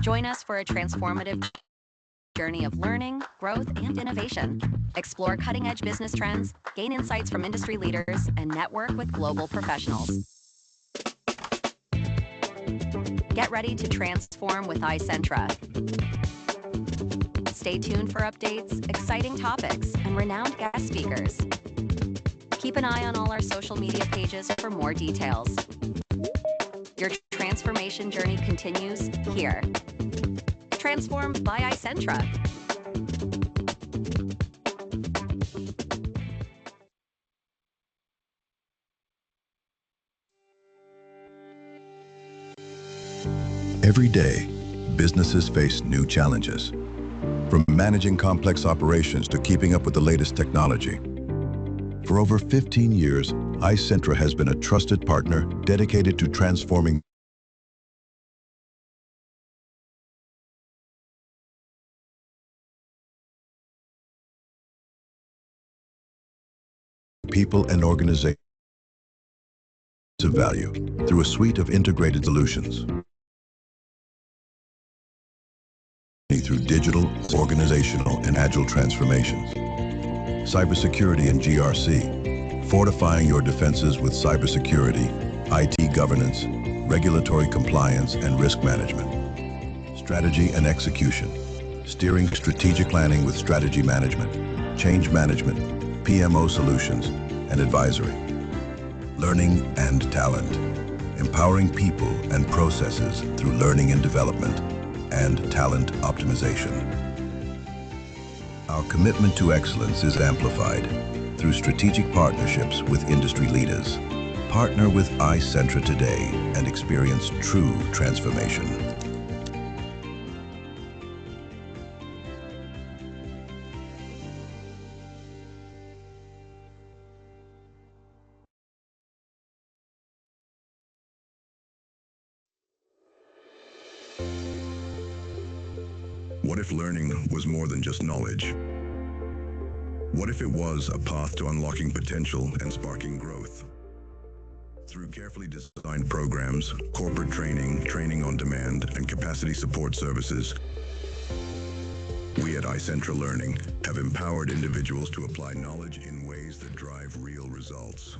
Join us for a transformative journey of learning, growth, and innovation. Explore cutting-edge business trends, gain insights from industry leaders, and network with global professionals. Get ready to transform with iCentra. Stay tuned for updates, exciting topics, and renowned guest speakers. Keep an eye on all our social media pages for more details. Your transformation journey continues here. Transformed by iCentra. Every day, businesses face new challenges, from managing complex operations to keeping up with the latest technology. For over 15 years, iCentra has been a trusted partner dedicated to transforming people and organizations of value through a suite of integrated solutions. Through digital, organizational, and agile transformations. Cybersecurity and GRC, fortifying your defenses with cybersecurity, IT governance, regulatory compliance, and risk management. Strategy and execution, steering strategic planning with strategy management, change management, PMO solutions, and advisory. Learning and talent, empowering people and processes through learning and development, and talent optimization. Our commitment to excellence is amplified through strategic partnerships with industry leaders. Partner with iCentra today and experience true transformation. What if learning was more than just knowledge? What if it was a path to unlocking potential and sparking growth? Through carefully designed programs, corporate training, training on demand, and capacity support services, we at iCentra Learning have empowered individuals to apply knowledge in ways that drive real results.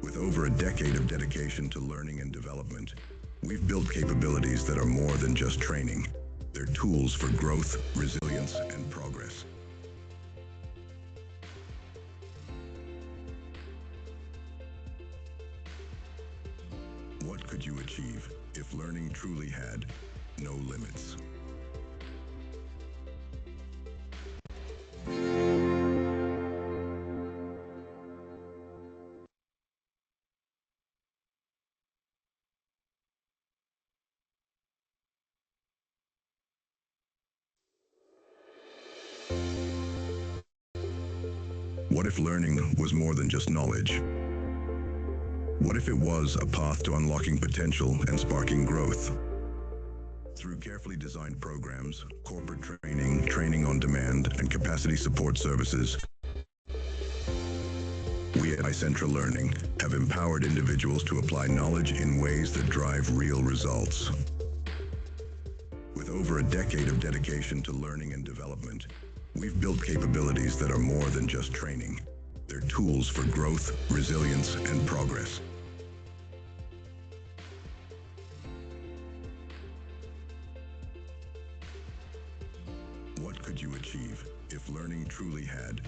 With over a decade of dedication to learning and development, we've built capabilities that are more than just training. They're tools for growth, resilience, and progress. What could you achieve if learning truly had no limits? What if learning was more than just knowledge? What if it was a path to unlocking potential and sparking growth? Through carefully designed programs, corporate training, training on demand, and capacity support services, we at iCentra Learning have empowered individuals to apply knowledge in ways that drive real results. With over a decade of dedication to learning and development, we've built capabilities that are more than just training. They're tools for growth, resilience, and progress. What could you achieve if learning truly had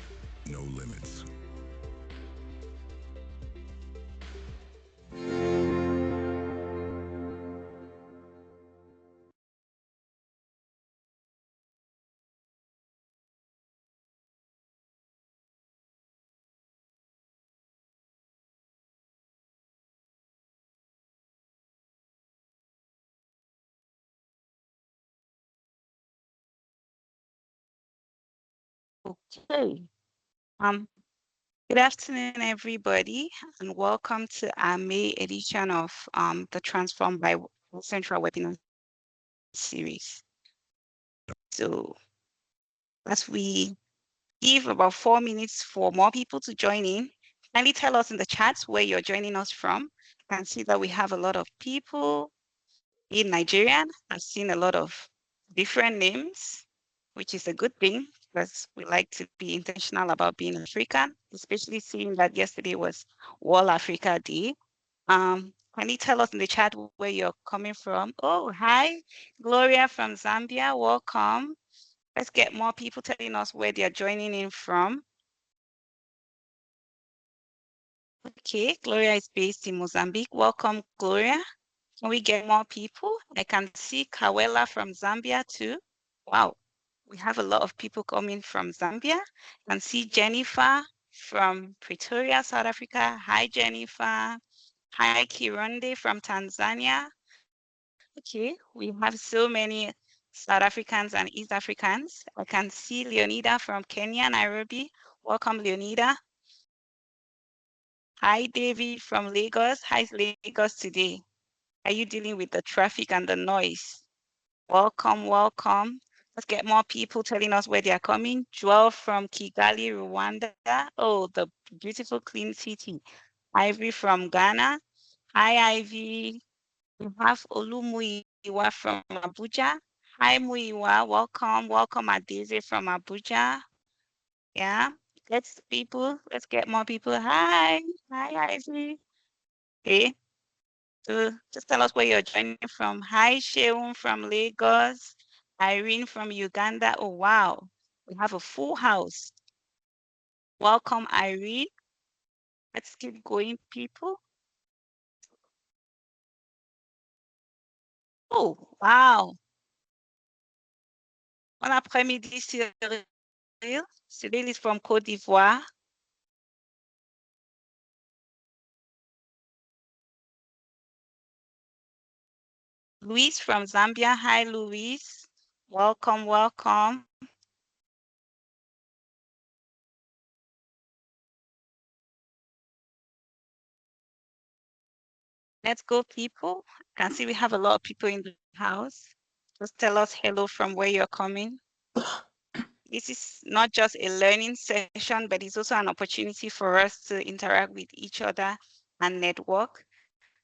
no limits? Okay. Um, Good afternoon, everybody, and welcome to our May edition of the Transform by Central webinar series. So, as we give about 4 minutes for more people to join in, kindly tell us in the chats where you're joining us from. You can see that we have a lot of people In Nigerian, I've seen a lot of different names, which is a good thing because we like to be intentional about being African, especially seeing that yesterday was World Africa Day. Can you tell us in the chat where you're coming from? Oh, hi, Gloria from Zambia. Welcome. Let's get more people telling us where they're joining in from. Okay, Gloria is based in Mozambique. Welcome, Gloria. Can we get more people? I can see Kawela from Zambia too. Wow, we have a lot of people coming from Zambia. I can see Jennifer from Pretoria, South Africa. Hi, Jennifer. Hi, Kironde from Tanzania. Okay, we have so many South Africans and East Africans. I can see Leonida from Kenya, Nairobi. Welcome, Leonida. Hi, David from Lagos. How's Lagos today? Are you dealing with the traffic and the noise? Welcome, welcome. Let's get more people telling us where they are coming. Joel from Kigali, Rwanda. Oh, the beautiful clean city. Ivy from Ghana. Hi, Ivy. We have Olumuyiwa from Abuja. Hi, Muyiwa. Welcome, welcome, Adeze from Abuja. Yeah, let's get more people. Hi, Ivy. Okay. So just tell us where you're joining from. Hi, Sheun from Lagos. Irene from Uganda. Oh, wow. We have a full house. Welcome, Irene. Let's keep going, people. Oh, wow. Bon après-midi, Cyril. Cyril is from Côte d'Ivoire. Luis from Zambia. Hi, Luis. Welcome, welcome. Let's go, people. I can see we have a lot of people in the house. Just tell us hello from where you're coming. This is not just a learning session, but it's also an opportunity for us to interact with each other and network.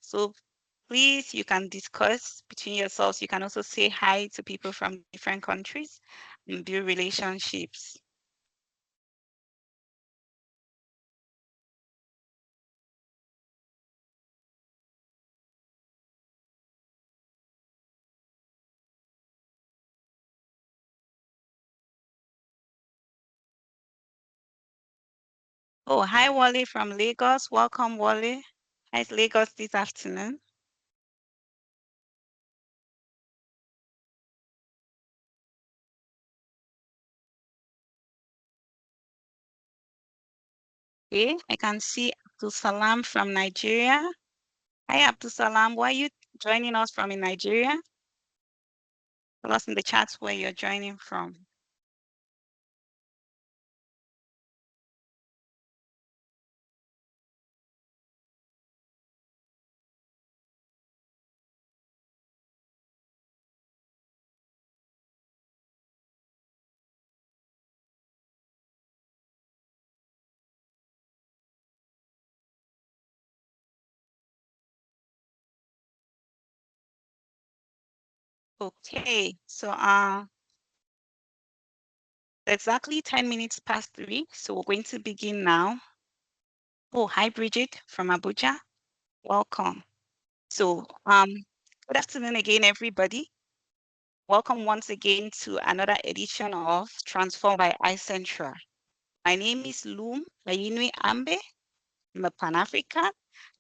So please, you can discuss between yourselves. You can also say hi to people from different countries and build relationships. Oh, hi, Wally from Lagos. Welcome, Wally. How's Lagos this afternoon? Okay, I can see Abdul Salam from Nigeria. Hi, Abdul Salam. Where are you joining us from in Nigeria? Tell us in the chat where you're joining from. Okay, so exactly 10 minutes past 3, so we're going to begin now. Oh, hi, Bridget from Abuja. Welcome. So good afternoon again, everybody. Welcome once again to another edition of Transform by iCentra. My name is Lum Ayinui Ambe. I'm a Pan-African,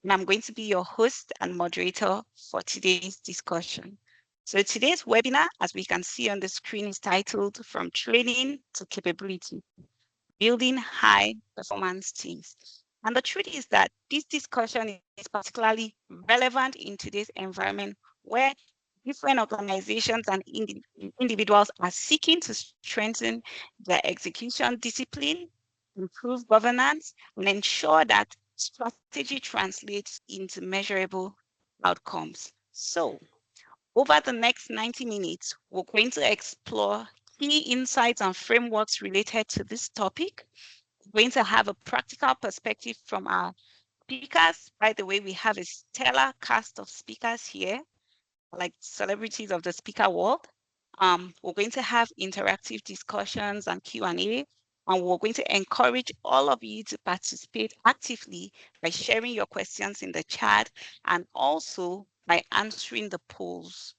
and I'm going to be your host and moderator for today's discussion. So today's webinar, as we can see on the screen, is titled From Training to Capability, Building High Performance Teams. And the truth is that this discussion is particularly relevant in today's environment where different organizations and individuals are seeking to strengthen their execution discipline, improve governance, and ensure that strategy translates into measurable outcomes. So, over the next 90 minutes, we're going to explore key insights and frameworks related to this topic. We're going to have a practical perspective from our speakers. By the way, we have a stellar cast of speakers here. like celebrities of the speaker world. We're going to have interactive discussions and Q&A, and we're going to encourage all of you to participate actively by sharing your questions in the chat and also by answering the polls.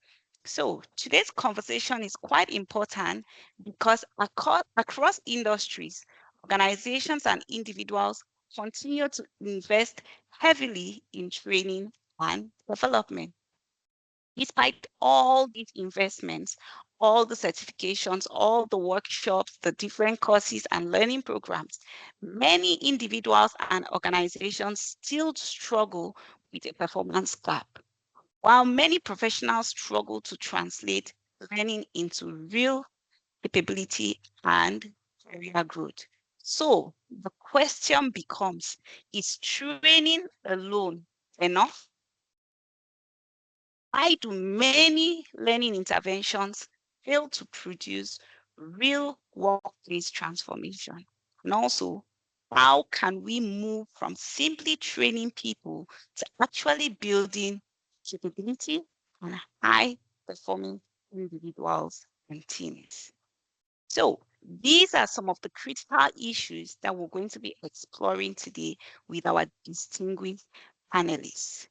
So today's conversation is quite important because across industries, organizations and individuals continue to invest heavily in training and development. Despite all these investments, all the certifications, all the workshops, the different courses and learning programs, many individuals and organizations still struggle with a performance gap. While many professionals struggle to translate learning into real capability and career growth. So the question becomes, is training alone enough? Why do many learning interventions fail to produce real workplace transformation? And also, how can we move from simply training people to actually building capability and high performing individuals and teams? So these are some of the critical issues that we're going to be exploring today with our distinguished panelists.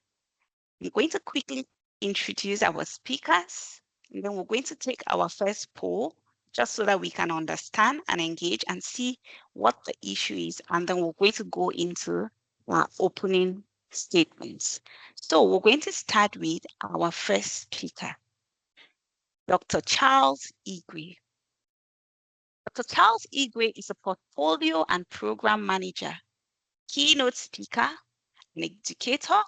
I'm going to quickly introduce our speakers, and then we're going to take our first poll just so that we can understand and engage and see what the issue is. And then we're going to go into our opening statements. So we're going to start with our first speaker, Dr. Charles Igwe. Dr. Charles Igwe is a portfolio and program manager, keynote speaker, an educator,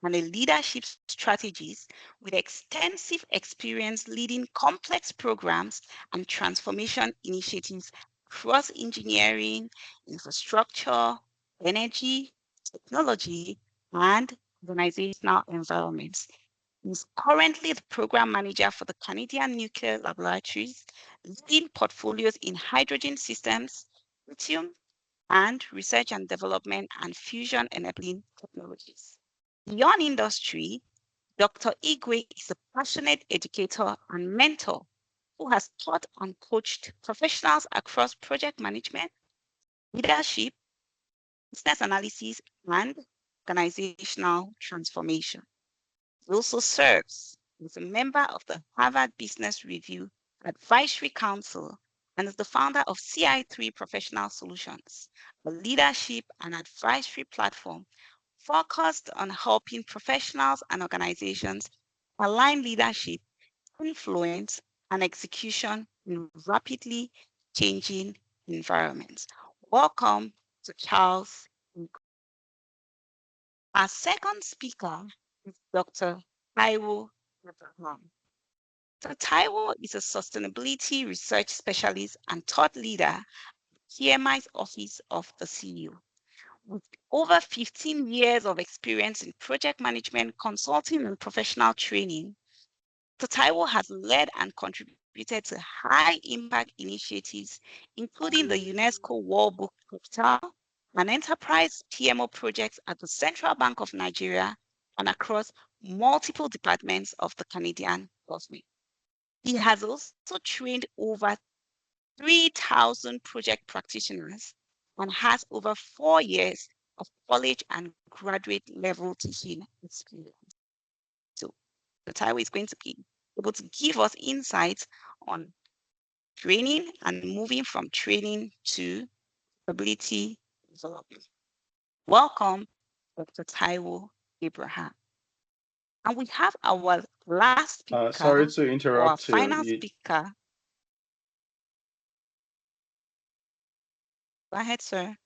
and a leadership strategist with extensive experience leading complex programs and transformation initiatives across engineering, infrastructure, energy, technology, and organizational environments. He's currently the program manager for the Canadian Nuclear Laboratories, leading portfolios in hydrogen systems, lithium, and research and development and fusion enabling technologies. Beyond industry, Dr. Igwe is a passionate educator and mentor who has taught and coached professionals across project management, leadership, business analysis, and organizational transformation. He also serves as a member of the Harvard Business Review Advisory Council and is the founder of CI3 Professional Solutions, a leadership and advisory platform focused on helping professionals and organizations align leadership, influence, and execution in rapidly changing environments. Welcome to Charles. Our second speaker is Dr. Taiwo. So Taiwo is a sustainability research specialist and thought leader at PMI's Office of the CEO. With over 15 years of experience in project management, consulting, and professional training, Taiwo has led and contributed to high-impact initiatives, including the UNESCO World Book Capital and enterprise PMO projects at the Central Bank of Nigeria and across multiple departments of the Canadian government. He has also trained over 3,000 project practitioners and has over 4 years of college and graduate level teaching experience. So Taiwo is going to be able to give us insights on training and moving from training to ability development. Welcome, Dr. Taiwo Abraham. And we have our last speaker, sorry to interrupt our final speaker. Go ahead, sir.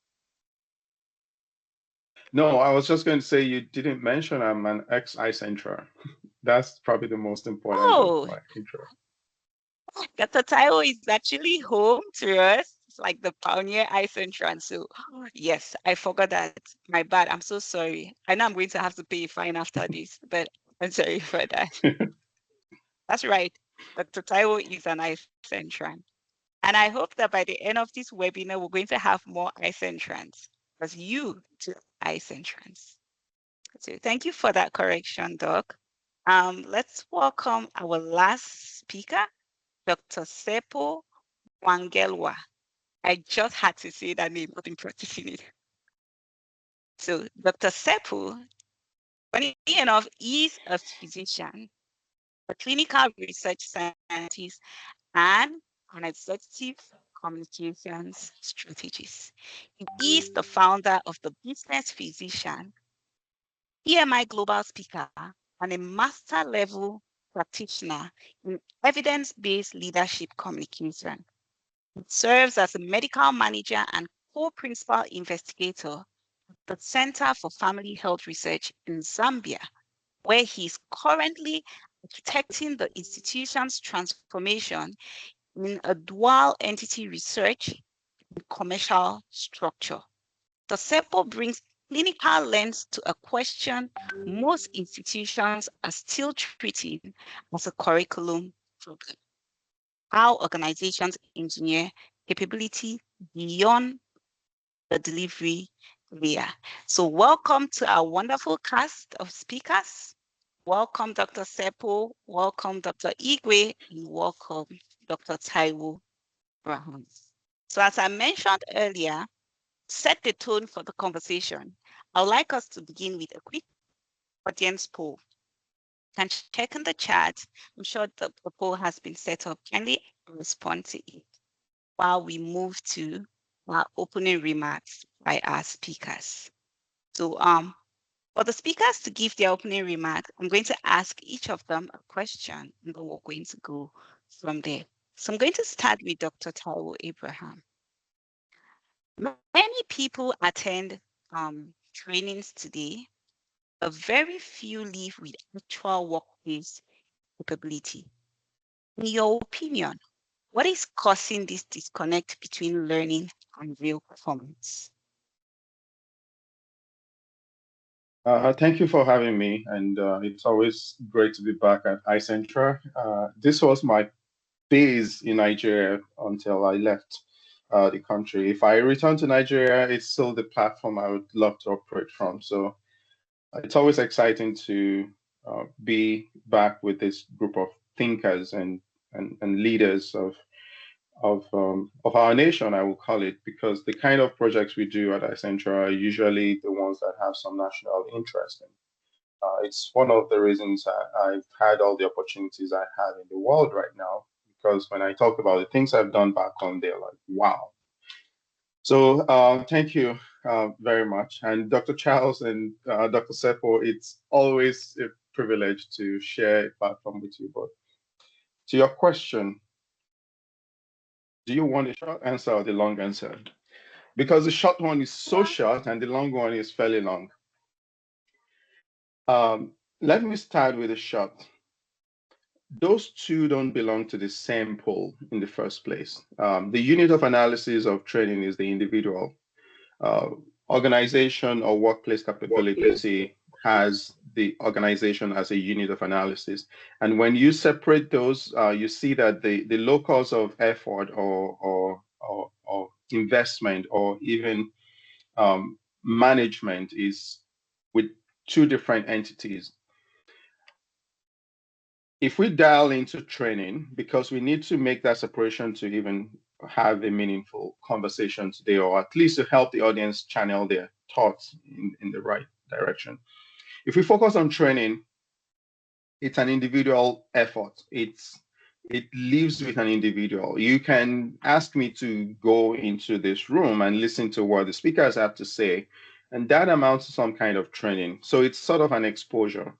No, I was just going to say you didn't mention I'm an ex-iCentra. That's probably the most important of my intro. Dr. Taiwo is actually home to us. It's like the pioneer iCentra. So yes, I forgot that. My bad. I'm so sorry. I know I'm going to have to pay a fine after this, but I'm sorry for that. That's right. Dr. Taiwo is an iCentran. And I hope that by the end of this webinar, we're going to have more iCentrans because you to iCentrans. So thank you for that correction, Doc. Let's welcome our last speaker, Dr. Sepo Mwangelwa. I just had to say that name, not in practicing it. So Dr. Sepo, funny enough, is a physician, a clinical research scientist, and an executive communications strategist. He is the founder of the Business Physician, EMI Global Speaker, and a master level practitioner in evidence-based leadership communication. He serves as a medical manager and co-principal investigator at the Center for Family Health Research in Zambia, where he is currently architecting the institution's transformation in a dual entity research and commercial structure. The Sepo brings clinical lens to a question most institutions are still treating as a curriculum problem: how organizations engineer capability beyond the delivery layer. So welcome to our wonderful cast of speakers. Welcome, Dr. Sepo. Welcome, Dr. Igwe. And welcome, Dr. Taiwo. So as I mentioned earlier, set the tone for the conversation. I would like us to begin with a quick audience poll. You can check in the chat. I'm sure the poll has been set up. Kindly respond to it while we move to our opening remarks by our speakers. So for the speakers to give their opening remarks, I'm going to ask each of them a question, and then we're going to go from there. So I'm going to start with Dr. Taiwo Abraham. Many people attend trainings today, but very few live with actual workplace capability. In your opinion, what is causing this disconnect between learning and real performance? Thank you for having me, and it's always great to be back at iCentra. This was my base in Nigeria until I left the country. If I return to Nigeria, it's still the platform I would love to operate from. So it's always exciting to be back with this group of thinkers and leaders of our nation, I will call it, because the kind of projects we do at iCentra are usually the ones that have some national interest. And it's one of the reasons I've had all the opportunities I have in the world right now, because when I talk about the things I've done back home, they're like, wow. So thank you very much. And Dr. Charles and Dr. Sepo, it's always a privilege to share a platform with you. But to your question, do you want a short answer or the long answer? Because the short one is so short and the long one is fairly long. Let me start with the short. Those two don't belong to the same pool in the first place. The unit of analysis of training is the individual. Organization or workplace capability has the organization as a unit of analysis. And when you separate those, you see that the locus of effort or investment or even management is with two different entities. If we dial into training, because we need to make that separation to even have a meaningful conversation today, or at least to help the audience channel their thoughts in the right direction. If we focus on training, it's an individual effort. It lives with an individual. You can ask me to go into this room and listen to what the speakers have to say, and that amounts to some kind of training. So it's sort of an exposure.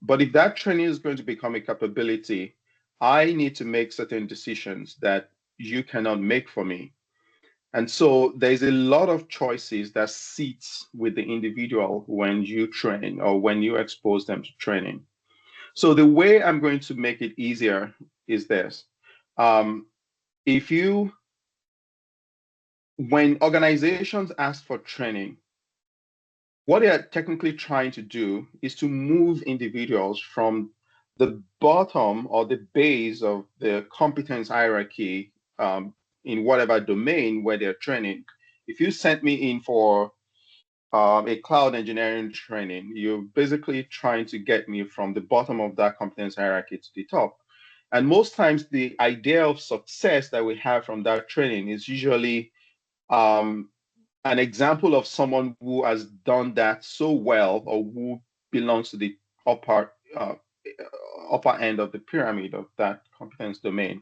But if that training is going to become a capability, I need to make certain decisions that you cannot make for me. And so there's a lot of choices that sits with the individual when you train or when you expose them to training. So the way I'm going to make it easier is this. When organizations ask for training, what they are technically trying to do is to move individuals from the bottom or the base of the competence hierarchy in whatever domain where they're training. If you sent me in for a cloud engineering training, you're basically trying to get me from the bottom of that competence hierarchy to the top. And most times the idea of success that we have from that training is usually an example of someone who has done that so well, or who belongs to the upper upper end of the pyramid of that competence domain.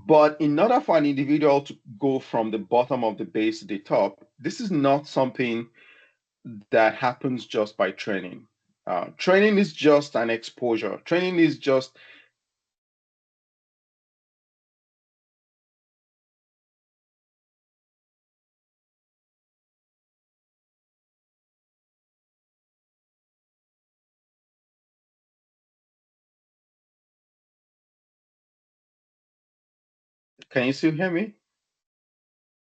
But in order for an individual to go from the bottom of the base to the top, this is not something that happens just by training. Training is just an exposure. Training is just Can you still hear me?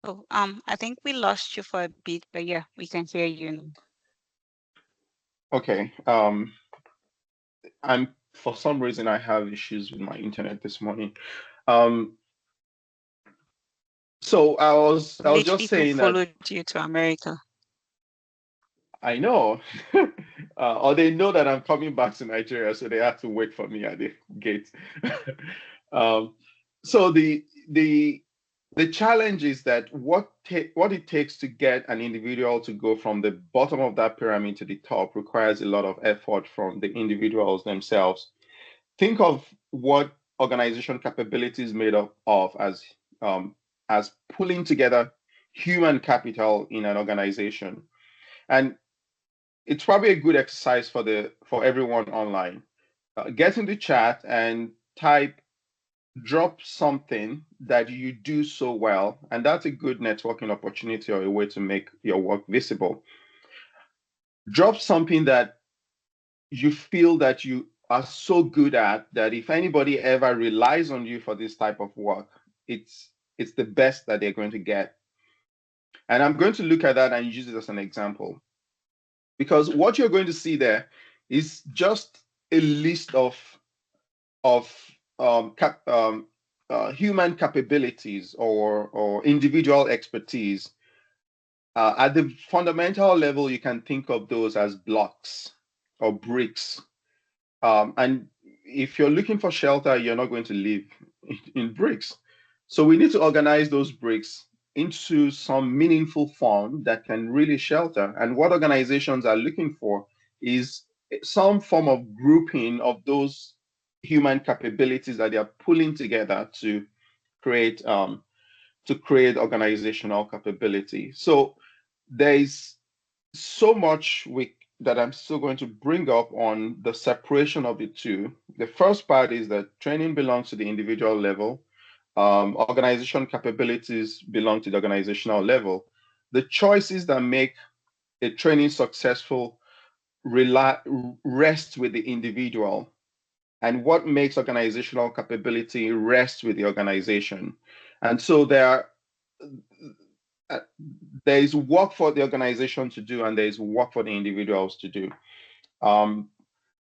Oh, I think we lost you for a bit, but yeah, we can hear you now. Okay. For some reason I have issues with my internet this morning. So I was Village just people saying that followed you to America. I know, or they know that I'm coming back to Nigeria, so they have to wait for me at the gate. um, so the challenge is that what it takes to get an individual to go from the bottom of that pyramid to the top requires a lot of effort from the individuals themselves. Think of what organization capability is made of as pulling together human capital in an organization. And it's probably a good exercise for everyone online. Get in the chat and drop something that you do so well, and that's a good networking opportunity or a way to make your work visible. Drop something that you feel that you are so good at that if anybody ever relies on you for this type of work, it's the best that they're going to get. And I'm going to look at that and use it as an example, because what you're going to see there is just a list of of human capabilities or individual expertise. At the fundamental level, you can think of those as blocks or bricks. And if you're looking for shelter, you're not going to live in bricks. So we need to organize those bricks into some meaningful form that can really shelter. And what organizations are looking for is some form of grouping of those human capabilities that they are pulling together to create organizational capability. So there is so much that I'm still going to bring up on the separation of the two. The first part is that training belongs to the individual level. Organization capabilities belong to the organizational level. The choices that make a training successful rest with the individual, and what makes organizational capability rest with the organization. And so there is work for the organization to do, and there is work for the individuals to do. And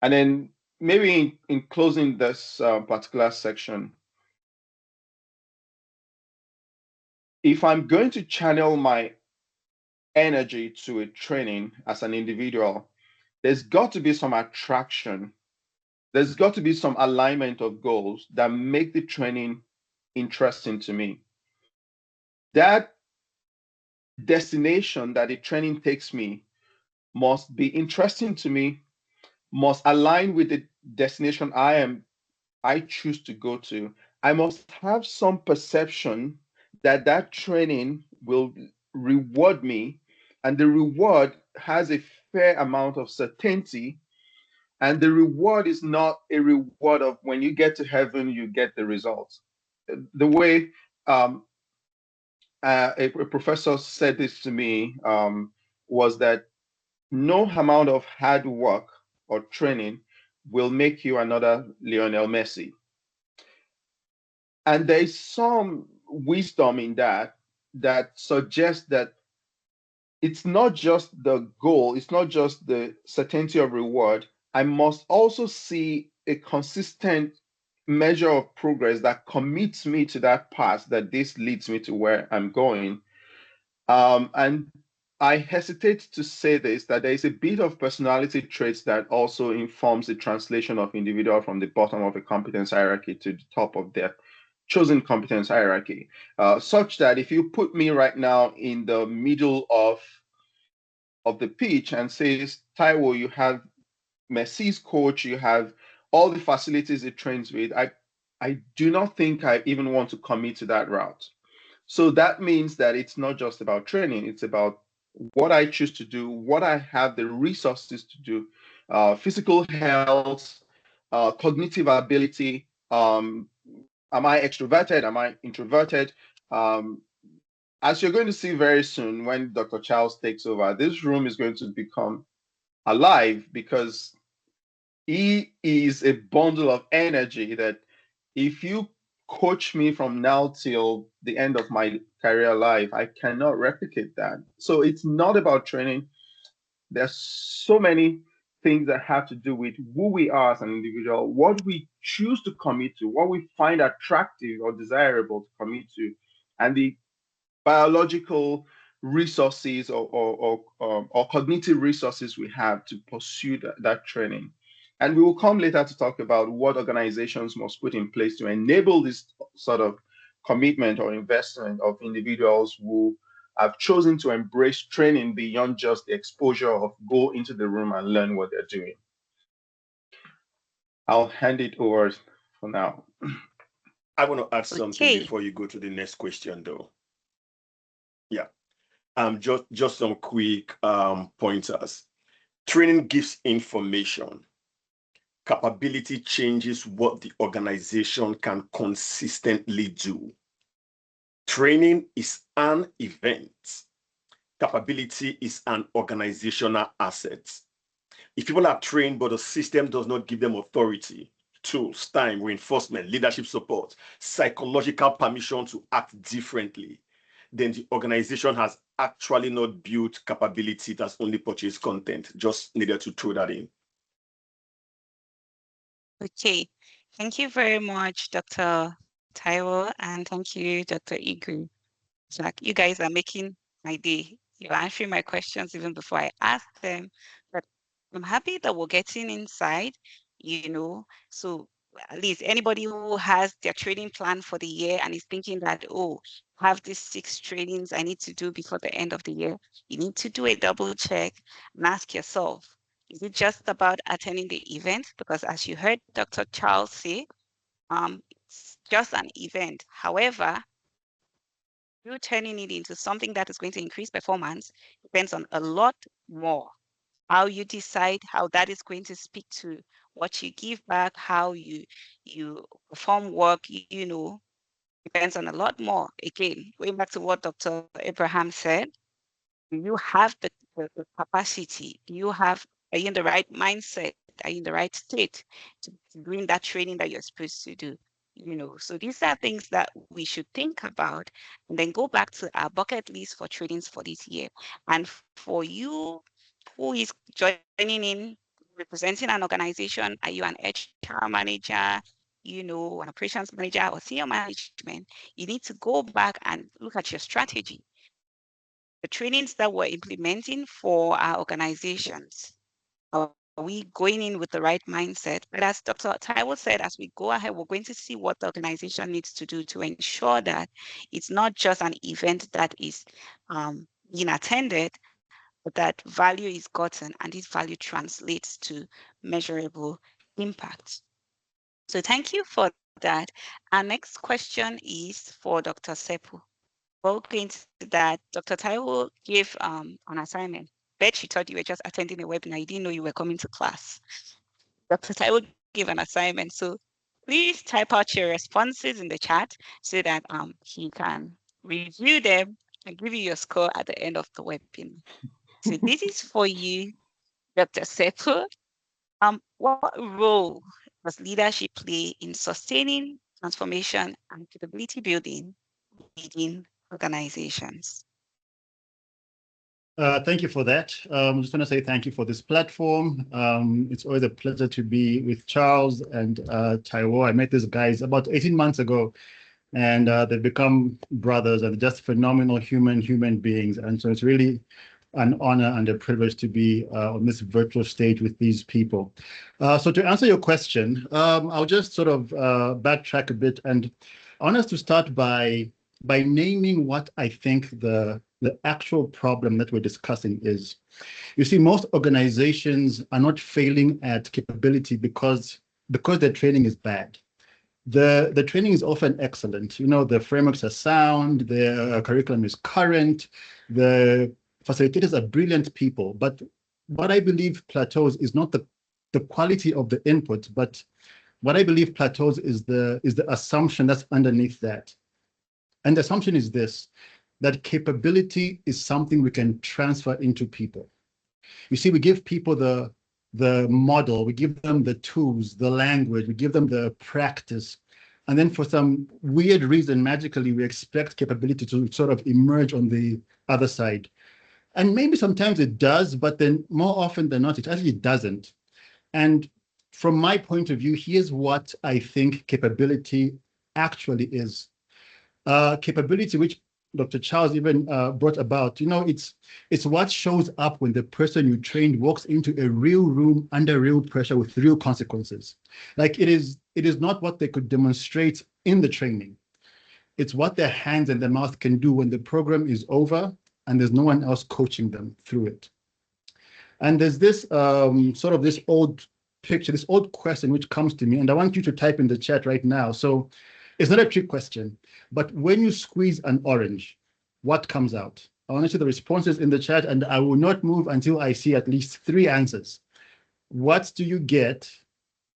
then maybe in closing this particular section, if I'm going to channel my energy to a training as an individual, there's got to be some attraction. There's got to be some alignment of goals that make the training interesting to me. That destination that the training takes me must be interesting to me, must align with the destination I choose to go to. I must have some perception that training will reward me, and the reward has a fair amount of certainty. And the reward is not a reward of when you get to heaven, you get the results. The way a professor said this to me was that no amount of hard work or training will make you another Lionel Messi. And there is some wisdom in that suggests that it's not just the goal, it's not just the certainty of reward. I must also see a consistent measure of progress that commits me to that path, that this leads me to where I'm going. And I hesitate to say this, that there is a bit of personality traits that also informs the translation of individual from the bottom of a competence hierarchy to the top of their chosen competence hierarchy, such that if you put me right now in the middle of the pitch and says, Taiwo, you have Messi's coach, you have all the facilities it trains with, I do not think I even want to commit to that route. So that means that it's not just about training, it's about what I choose to do, what I have the resources to do, physical health, cognitive ability. Am I extroverted? Am I introverted? As you're going to see very soon when Dr. Charles takes over, this room is going to become alive because he is a bundle of energy that if you coach me from now till the end of my career life, I cannot replicate that. So it's not about training. There's so many things that have to do with who we are as an individual, what we choose to commit to, what we find attractive or desirable to commit to, and the biological resources or cognitive resources we have to pursue that training. And we will come later to talk about what organizations must put in place to enable this sort of commitment or investment of individuals who have chosen to embrace training beyond just the exposure of go into the room and learn what they're doing. I'll hand it over for now. I want to add something before you go to the next question, though. Yeah. Just some quick pointers. Training gives information. Capability changes what the organization can consistently do. Training is an event. Capability is an organizational asset. If people are trained, but the system does not give them authority, tools, time, reinforcement, leadership support, psychological permission to act differently, then the organization has actually not built capability, it has only purchased content. Just needed to throw that in. Okay, thank you very much, Dr. Taiwo, and thank you, Dr. Igwe. Jack, you guys are making my day. You're answering my questions even before I ask them. But I'm happy that we're getting inside, So at least anybody who has their training plan for the year and is thinking that, oh, I have these 6 trainings I need to do before the end of the year, you need to do a double check and ask yourself, is it just about attending the event? Because as you heard Dr. Charles say, it's just an event. However, you turning it into something that is going to increase performance depends on a lot more. How you decide how that is going to speak to what you give back, how you perform work, depends on a lot more. Again, going back to what Dr. Abraham said, you have the capacity, are you in the right mindset? Are you in the right state to bring that training that you're supposed to do? So these are things that we should think about and then go back to our bucket list for trainings for this year. And for you who is joining in, representing an organization, are you an HR manager, an operations manager or senior management? You need to go back and look at your strategy. The trainings that we're implementing for our organizations, are we going in with the right mindset? But as Dr. Taiwo said, as we go ahead, we're going to see what the organization needs to do to ensure that it's not just an event that is being attended, but that value is gotten and this value translates to measurable impact. So thank you for that. Our next question is for Dr. Sepo. We'll go into that. Dr. Taiwo gave an assignment. Bet you thought you were just attending a webinar. You didn't know you were coming to class. Dr. Taiwo gave an assignment. So please type out your responses in the chat so that he can review them and give you your score at the end of the webinar. So this is for you, Dr. Sepo. What role does leadership play in sustaining transformation and capability building within organizations? Thank you for that. I'm just going to say thank you for this platform. It's always a pleasure to be with Charles and Taiwo. I met these guys about 18 months ago, and they've become brothers and just phenomenal human beings. And so it's really an honor and a privilege to be on this virtual stage with these people. So to answer your question, I'll just sort of backtrack a bit, and I want us to start by naming what I think the actual problem that we're discussing is. You see, most organizations are not failing at capability because their training is bad. The training is often excellent. You know, the frameworks are sound, the curriculum is current, the facilitators are brilliant people. But what I believe plateaus is not the quality of the input, but what I believe plateaus is the assumption that's underneath that. And the assumption is this, that capability is something we can transfer into people. You see, we give people the model, we give them the tools, the language, we give them the practice. And then for some weird reason, magically, we expect capability to sort of emerge on the other side. And maybe sometimes it does, but then more often than not, it actually doesn't. And from my point of view, here's what I think capability actually is. Capability, which Dr. Charles even brought about, you know, it's what shows up when the person you trained walks into a real room under real pressure with real consequences. Like it is not what they could demonstrate in the training. It's what their hands and their mouth can do when the program is over and there's no one else coaching them through it. And there's this sort of this old picture, this old question which comes to me, and I want you to type in the chat right now. So it's not a trick question, but when you squeeze an orange, what comes out? I want to see the responses in the chat, and I will not move until I see at least 3 answers. What do you get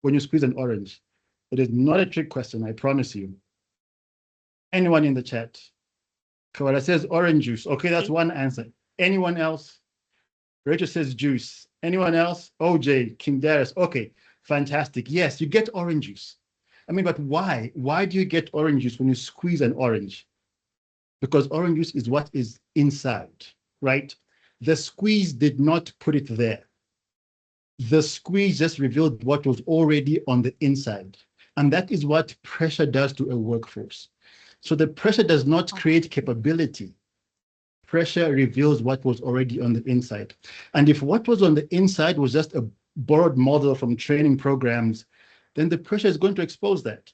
when you squeeze an orange? It is not a trick question, I promise you. Anyone in the chat? Kawala says orange juice. Okay, that's one answer. Anyone else? Rachel says juice. Anyone else? OJ, King Darius. Okay, fantastic. Yes, you get orange juice. I mean, but why? Why do you get orange juice when you squeeze an orange? Because orange juice is what is inside, right? The squeeze did not put it there. The squeeze just revealed what was already on the inside. And that is what pressure does to a workforce. So the pressure does not create capability. Pressure reveals what was already on the inside. And if what was on the inside was just a borrowed model from training programs, then the pressure is going to expose that.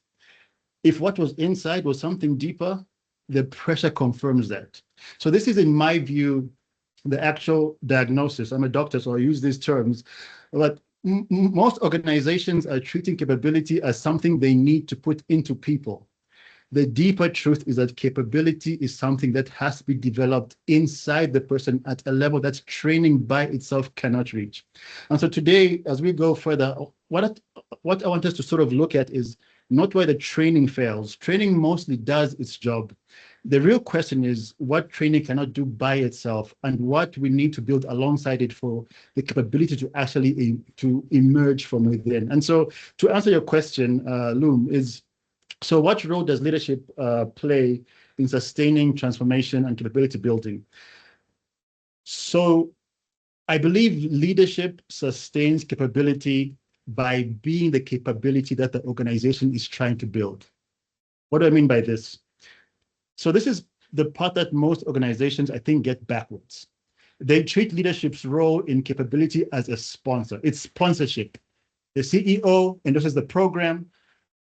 If what was inside was something deeper, the pressure confirms that. So this is, in my view, the actual diagnosis. I'm a doctor, so I use these terms. But most organizations are treating capability as something they need to put into people. The deeper truth is that capability is something that has to be developed inside the person at a level that training by itself cannot reach. And so today, as we go further, what I want us to sort of look at is not why the training fails. Training mostly does its job. The real question is what training cannot do by itself and what we need to build alongside it for the capability to actually to emerge from within. And so to answer your question, Loom, is so what role does leadership play in sustaining transformation and capability building? So I believe leadership sustains capability by being the capability that the organization is trying to build. What do I mean by this? So this is the part that most organizations, I think, get backwards. They treat leadership's role in capability as a sponsor. It's sponsorship. The CEO endorses the program.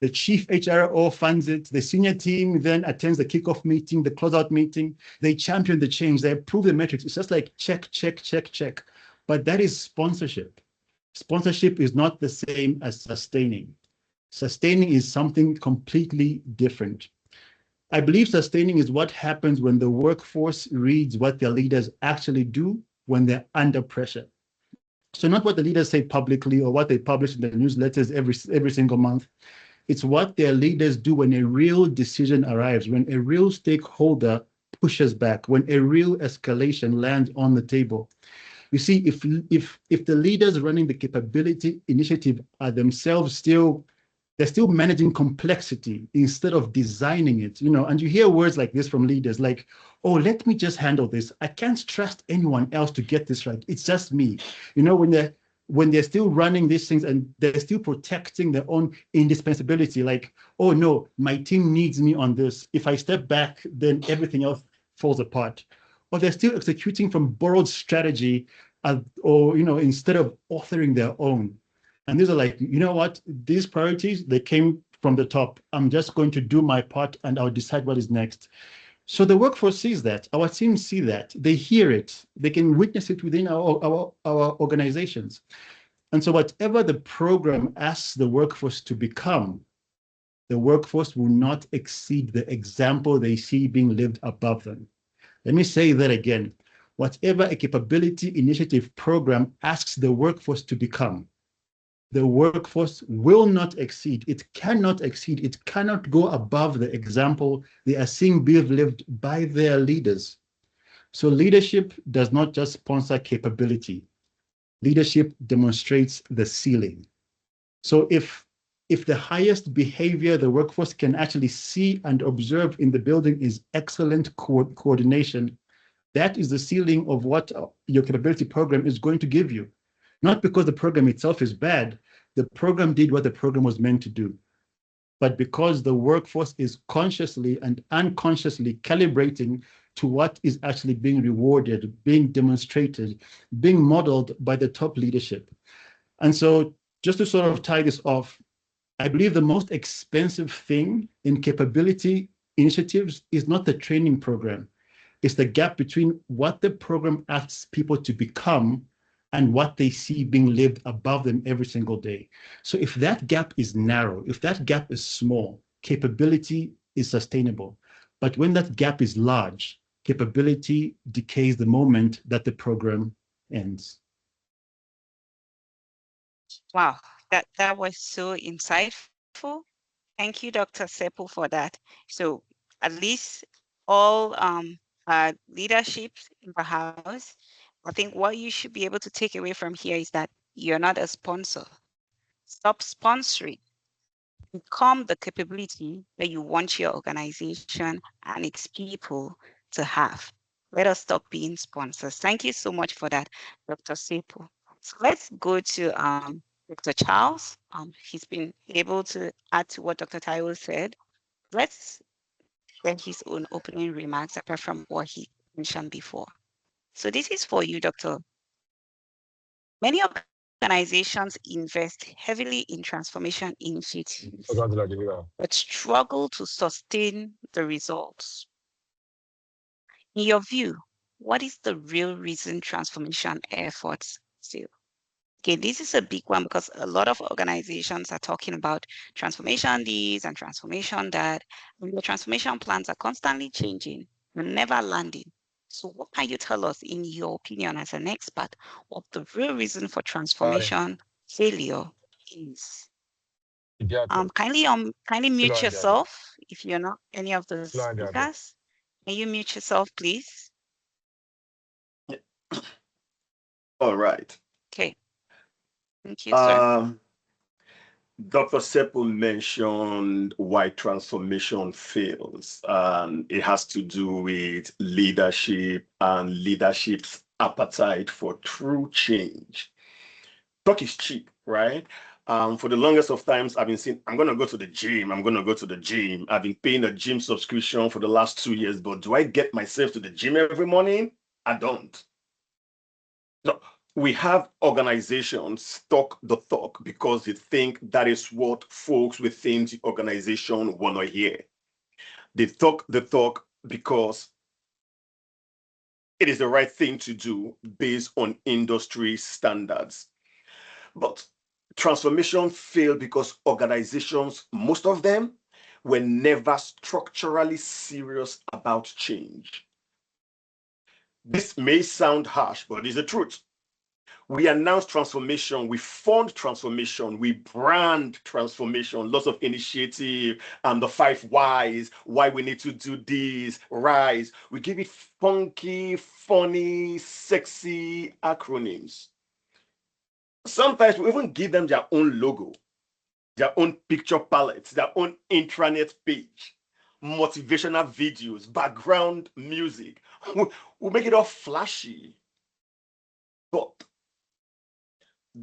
The chief HRO funds it. The senior team then attends the kickoff meeting, the closeout meeting. They champion the change. They approve the metrics. It's just like check, check, check, check. But that is sponsorship. Sponsorship is not the same as sustaining. Sustaining is something completely different. I believe sustaining is what happens when the workforce reads what their leaders actually do when they're under pressure. So not what the leaders say publicly or what they publish in their newsletters every single month. It's what their leaders do when a real decision arrives, when a real stakeholder pushes back, when a real escalation lands on the table. You see, if the leaders running the capability initiative are themselves they're still managing complexity instead of designing it, you know, and you hear words like this from leaders like, oh, let me just handle this. I can't trust anyone else to get this right. It's just me. You know, when they're still running these things and they're still protecting their own indispensability, like, oh no, my team needs me on this. If I step back, then everything else falls apart. or they're still executing from borrowed strategy, or instead of authoring their own. And these are like, you know what, these priorities, they came from the top. I'm just going to do my part and I'll decide what is next. So the workforce sees that, our teams see that, they hear it, they can witness it within our organizations. And so whatever the program asks the workforce to become, the workforce will not exceed the example they see being lived above them. Let me say that again. Whatever a capability initiative program asks the workforce to become, the workforce will not exceed. It cannot exceed. It cannot go above the example they are seeing being lived by their leaders. So leadership does not just sponsor capability. Leadership demonstrates the ceiling. So if the highest behavior the workforce can actually see and observe in the building is excellent coordination, that is the ceiling of what your capability program is going to give you. Not because the program itself is bad, the program did what the program was meant to do, but because the workforce is consciously and unconsciously calibrating to what is actually being rewarded, being demonstrated, being modeled by the top leadership. And so just to sort of tie this off, I believe the most expensive thing in capability initiatives is not the training program. It's the gap between what the program asks people to become and what they see being lived above them every single day. So if that gap is narrow, if that gap is small, capability is sustainable. But when that gap is large, capability decays the moment that the program ends. Wow, that was so insightful. Thank you, Dr. Sepo, for that. So at least all leaderships in the house, I think what you should be able to take away from here is that you're not a sponsor. Stop sponsoring. Become the capability that you want your organization and its people to have. Let us stop being sponsors. Thank you so much for that, Dr. Sepo. So let's go to Dr. Charles. He's been able to add to what Dr. Taiwo said. Let's get his own opening remarks apart from what he mentioned before. So this is for you, Dr. Many organizations invest heavily in transformation initiatives, but struggle to sustain the results. In your view, what is the real reason transformation efforts fail? Okay, this is a big one because a lot of organizations are talking about transformation this and transformation that, and the transformation plans are constantly changing and never landing. So what can you tell us, in your opinion as an expert, what the real reason for transformation failure is? Kindly mute yourself if you're not any of the speakers. Can you mute yourself, please? All right. Okay. Thank you, sir. Dr. Sepo mentioned why transformation fails, and it has to do with leadership and leadership's appetite for true change. Talk is cheap, right? For the longest of times, I've been saying, I'm going to go to the gym. I'm going to go to the gym. I've been paying a gym subscription for the last 2 years, but do I get myself to the gym every morning? I don't. No. We have organizations talk the talk because they think that is what folks within the organization want to hear. They talk the talk because it is the right thing to do based on industry standards. But transformation failed because organizations, most of them, were never structurally serious about change. This may sound harsh, but it's the truth. We announce transformation, we fund transformation, we brand transformation, lots of initiative, the 5 whys, why we need to do this, rise. We give it funky, funny, sexy acronyms. Sometimes we even give them their own logo, their own picture palettes, their own intranet page, motivational videos, background music. We make it all flashy. But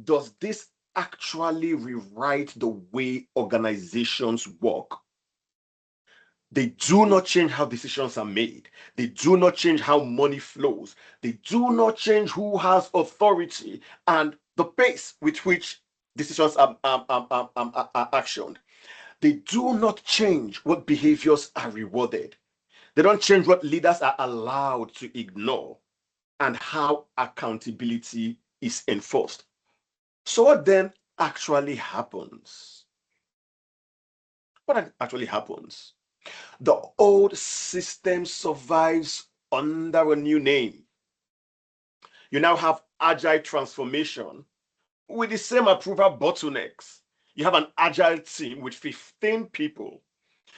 does this actually rewrite the way organizations work? They do not change how decisions are made. They do not change how money flows. They do not change who has authority and the pace with which decisions are actioned. They do not change what behaviors are rewarded. They don't change what leaders are allowed to ignore and how accountability is enforced. So what then actually happens? What actually happens? The old system survives under a new name. You now have agile transformation with the same approval bottlenecks. You have an agile team with 15 people.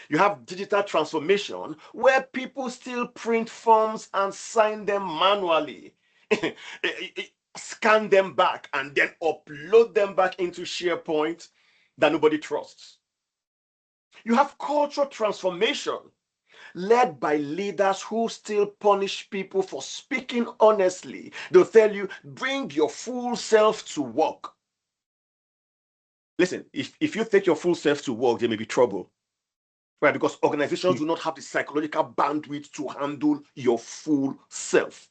You have digital transformation where people still print forms and sign them manually, scan them back, and then upload them back into SharePoint that nobody trusts. You have cultural transformation led by leaders who still punish people for speaking honestly. They'll tell you, bring your full self to work. Listen, if you take your full self to work, there may be trouble. Right? Because organizations do not have the psychological bandwidth to handle your full self.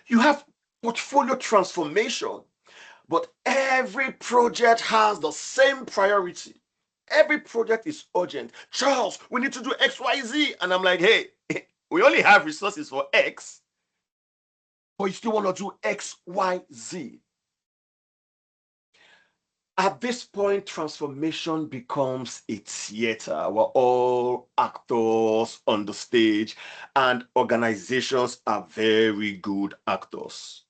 You have portfolio transformation, but every project has the same priority. Every project is urgent. Charles, we need to do X, Y, Z. And I'm like, hey, we only have resources for X, but you still want to do X, Y, Z. At this point, transformation becomes a theater. We're all actors on the stage, and organizations are very good actors.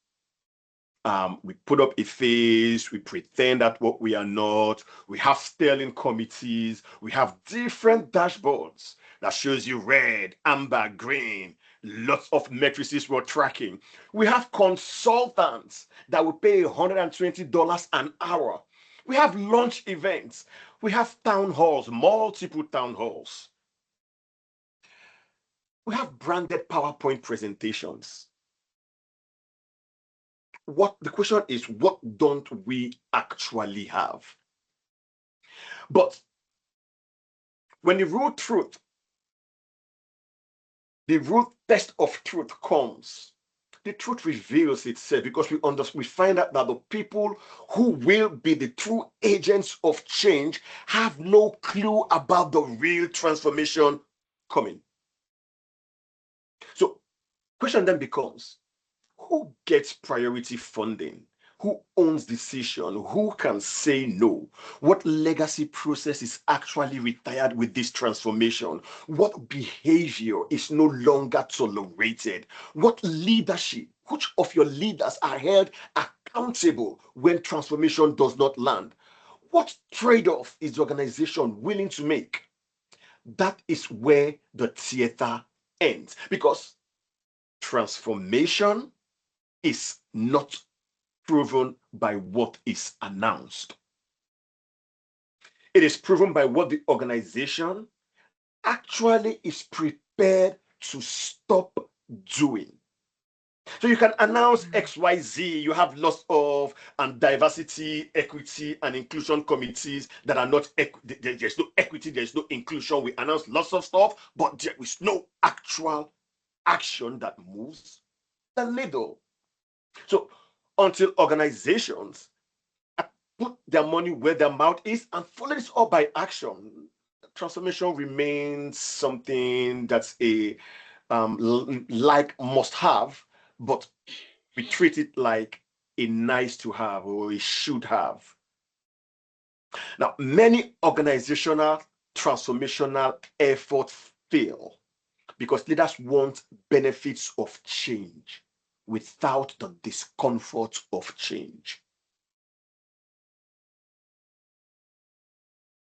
We put up a face, we pretend that what we are not, we have steering committees, we have different dashboards that shows you red, amber, green, lots of matrices we're tracking. We have consultants that will pay $120 an hour. We have launch events. We have town halls, multiple town halls. We have branded PowerPoint presentations. The question is, what don't we actually have? But when the real truth, the real test of truth comes, the truth reveals itself, because we find out that the people who will be the true agents of change have no clue about the real transformation coming. So question then becomes, who gets priority funding? Who owns decision? Who can say no? What legacy process is actually retired with this transformation? What behavior is no longer tolerated? What leadership, which of your leaders are held accountable when transformation does not land? What trade-off is the organization willing to make? That is where the theater ends, because transformation is not proven by what is announced. It is proven by what the organization actually is prepared to stop doing. So you can announce XYZ, you have lots of diversity, equity, and inclusion committees that are not, there's no equity, there's no inclusion. We announce lots of stuff, but there is no actual action that moves the needle. So until organizations put their money where their mouth is and follow this up by action, transformation remains something that's a like must have, but we treat it like a nice to have or a should have. Now, many organizational transformational efforts fail because leaders want benefits of change without the discomfort of change.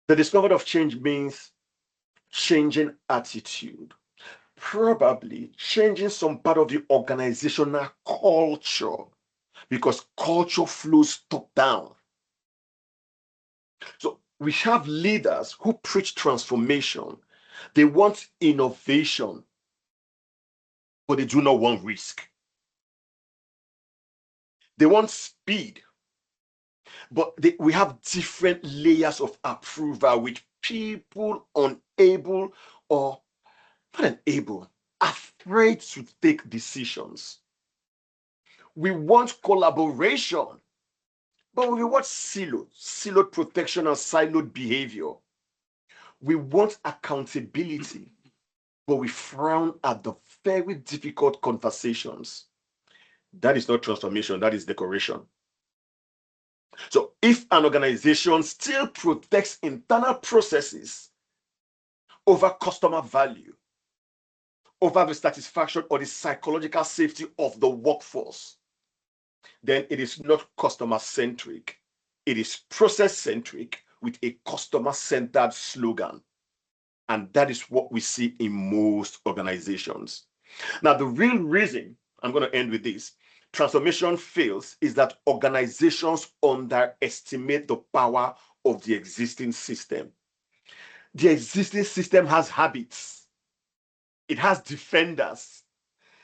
The discomfort of change means changing attitude, probably changing some part of the organizational culture, because culture flows top down. So we have leaders who preach transformation. They want innovation, but they do not want risk. They want speed, but we have different layers of approval with people unable or not unable, afraid to take decisions. We want collaboration, but we want siloed protection and siloed behavior. We want accountability, but we frown at the very difficult conversations. That is not transformation, that is decoration. So if an organization still protects internal processes over customer value, over the satisfaction or the psychological safety of the workforce, then it is not customer-centric. It is process-centric with a customer-centered slogan. And that is what we see in most organizations. Now, the real reason, I'm going to end with this, transformation fails is that organizations underestimate the power of the existing system. The existing system has habits. It has defenders.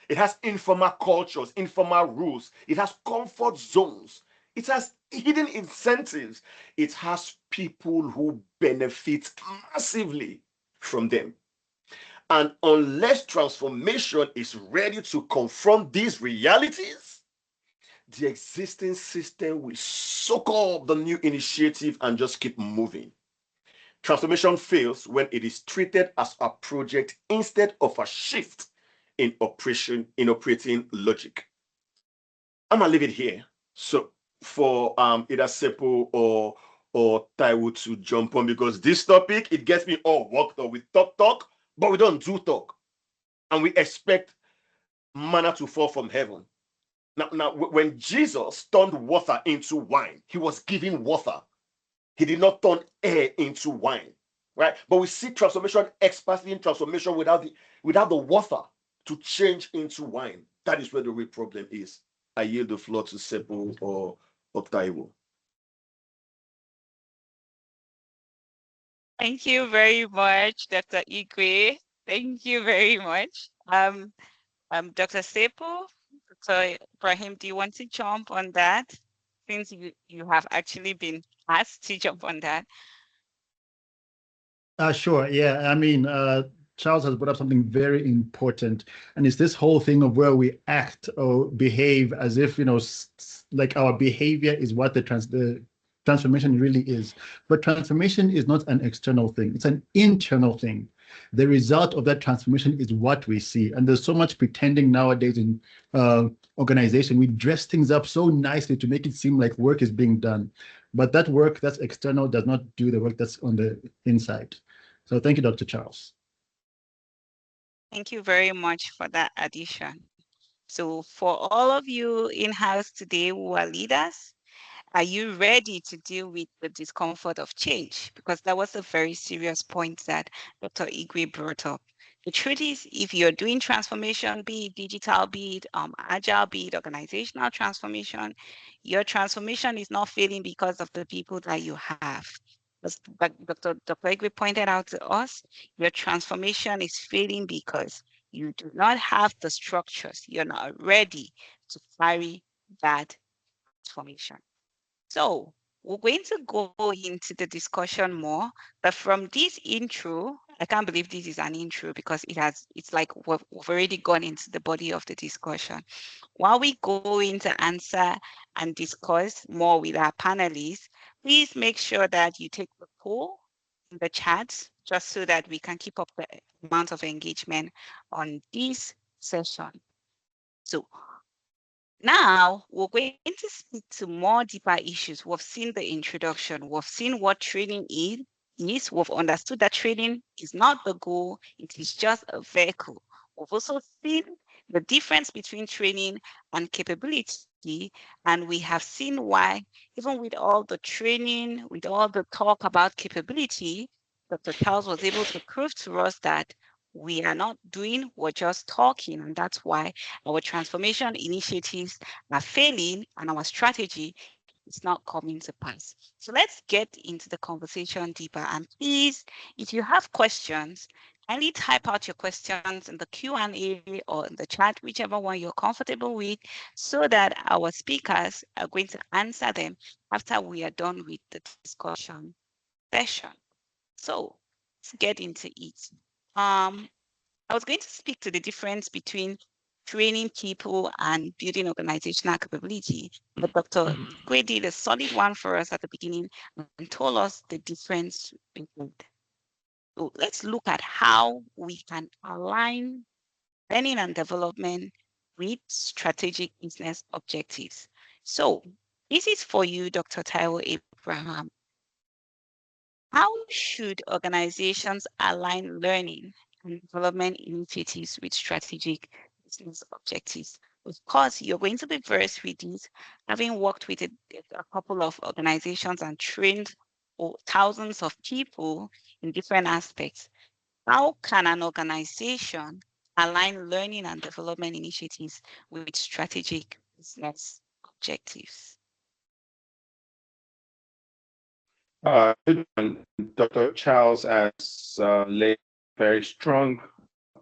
It has informal cultures, informal rules. It has comfort zones. It has hidden incentives. It has people who benefit massively from them. And unless transformation is ready to confront these realities, the existing system will soak up the new initiative and just keep moving. Transformation fails when it is treated as a project instead of a shift in operating logic. I'm gonna leave it here. So for either Sepo or Taiwo to jump on, because this topic, it gets me all worked up. We talk, but we don't do talk. And we expect manna to fall from heaven. Now, when Jesus turned water into wine, he was giving water. He did not turn air into wine, right? But we see transformation experts in transformation without the water to change into wine. That is where the real problem is. I yield the floor to Sepo or Taiwo. Thank you very much, Dr. Igwe. Thank you very much. Dr. Sepo, Dr. Ibrahim, do you want to jump on that? Since you have actually been asked to jump on that. Sure. Yeah. I mean, Charles has brought up something very important, and it's this whole thing of where we act or behave as if, like our behavior is what the transformation really is. But transformation is not an external thing. It's an internal thing. The result of that transformation is what we see. And there's so much pretending nowadays in organization. We dress things up so nicely to make it seem like work is being done. But that work that's external does not do the work that's on the inside. So thank you, Dr. Charles. Thank you very much for that addition. So for all of you in-house today who are leaders, are you ready to deal with the discomfort of change? Because that was a very serious point that Dr. Igwe brought up. The truth is, if you're doing transformation, be it digital, be it agile, be it organizational transformation, your transformation is not failing because of the people that you have. As Dr. Igwe pointed out to us, your transformation is failing because you do not have the structures. You're not ready to carry that transformation. So we're going to go into the discussion more, but from this intro, I can't believe this is an intro because it's like we've already gone into the body of the discussion. While we go into answer and discuss more with our panelists, please make sure that you take the poll in the chat just so that we can keep up the amount of engagement on this session. So now we're going to speak to more deeper issues. We've seen the introduction. We've seen what training is. We've understood that training is not the goal. It is just a vehicle. We've also seen the difference between training and capability. And we have seen why, even with all the training, with all the talk about capability, Dr. Charles was able to prove to us that we are not doing, we're just talking. And that's why our transformation initiatives are failing and our strategy is not coming to pass. So let's get into the conversation deeper. And please, if you have questions, kindly type out your questions in the Q&A or in the chat, whichever one you're comfortable with, so that our speakers are going to answer them after we are done with the discussion session. So let's get into it. I was going to speak to the difference between training people and building organizational capability, but Dr. Igwe did a solid one for us at the beginning and told us the difference between. So let's look at how we can align learning and development with strategic business objectives. So this is for you, Dr. Taiwo Abraham. How should organizations align learning and development initiatives with strategic business objectives? Of course, you're going to be versed with these, having worked with a couple of organizations and trained thousands of people in different aspects. How can an organization align learning and development initiatives with strategic business objectives? Dr. Charles has laid a very strong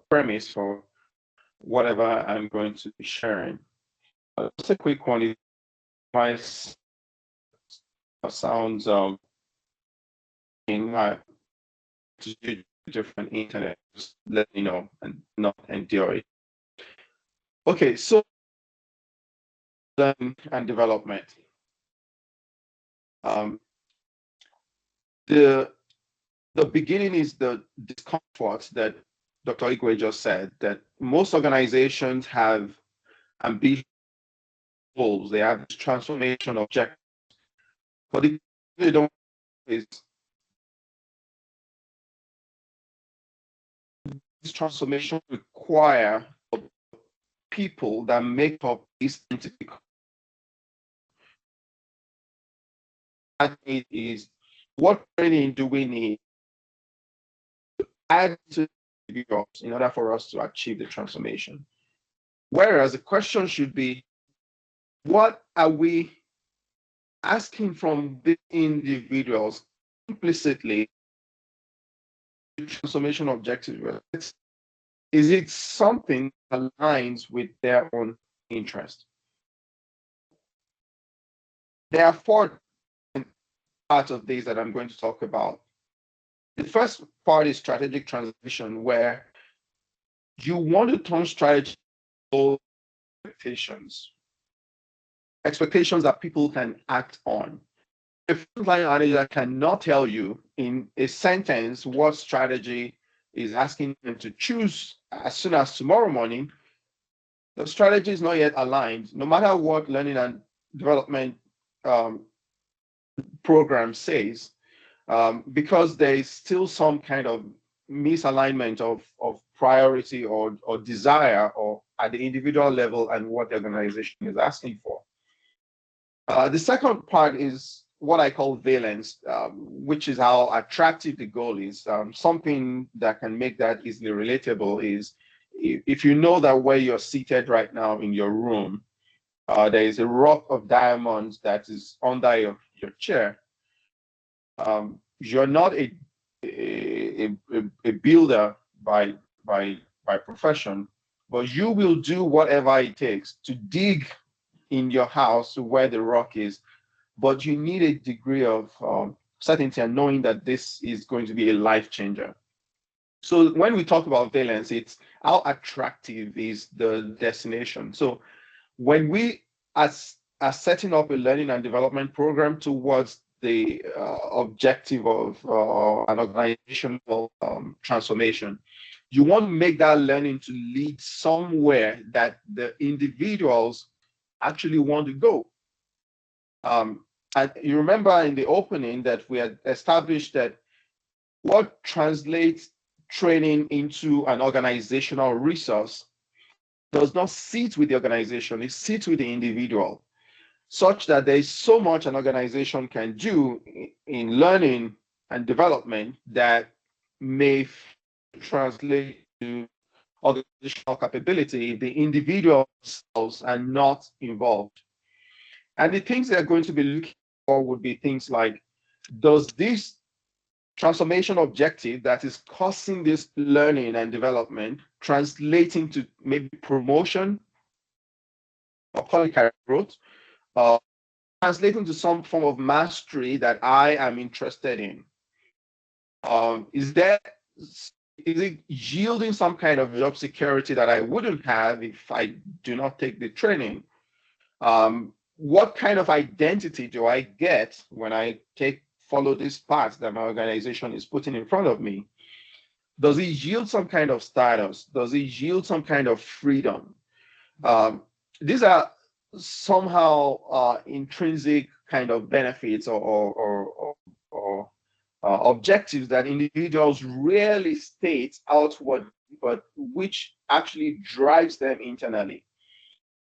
premise for whatever I'm going to be sharing. Just a quick one. It might sounds in my different internet. Just let me know and not endure it. Okay, so learning and development. The beginning is the discomfort that Dr. Igwe just said, that most organizations have ambitious goals, they have this transformation objective, but they don't is this transformation require people that make up this entity. It is what training do we need to add to in order for us to achieve the transformation? Whereas the question should be, what are we asking from the individuals implicitly? The transformation objective, is it something that aligns with their own interest? There are four parts of these that I'm going to talk about. The first part is strategic transition, where you want to turn strategy to expectations that people can act on. A frontline manager cannot tell you in a sentence what strategy is asking them to choose as soon as tomorrow morning. The strategy is not yet aligned, no matter what learning and development program says, because there is still some kind of misalignment of priority or desire or at the individual level and what the organization is asking for. The second part is what I call valence, which is how attractive the goal is. Something that can make that easily relatable is if you know that where you're seated right now in your room, there is a rock of diamonds that is under your chair. You're not a builder by profession, but you will do whatever it takes to dig in your house to where the rock is. But you need a degree of certainty and knowing that this is going to be a life changer. So when we talk about valence, it's how attractive is the destination. So when we are setting up a learning and development program towards the objective of an organizational transformation, you want to make that learning to lead somewhere that the individuals actually want to go. And you remember in the opening that we had established that what translates training into an organizational resource does not sit with the organization, it sits with the individual, such that there is so much an organization can do in learning and development that may translate to organizational capability if the individuals are not involved. And the things they're going to be looking for would be things like, does this transformation objective that is causing this learning and development translating to maybe promotion or career growth, translating to some form of mastery that I am interested in? Is there is it yielding some kind of job security that I wouldn't have if I do not take the training? What kind of identity do I get when I follow this path that my organization is putting in front of me? Does it yield some kind of status? Does it yield some kind of freedom? These are somehow intrinsic kind of benefits or objectives that individuals rarely state outward, but which actually drives them internally.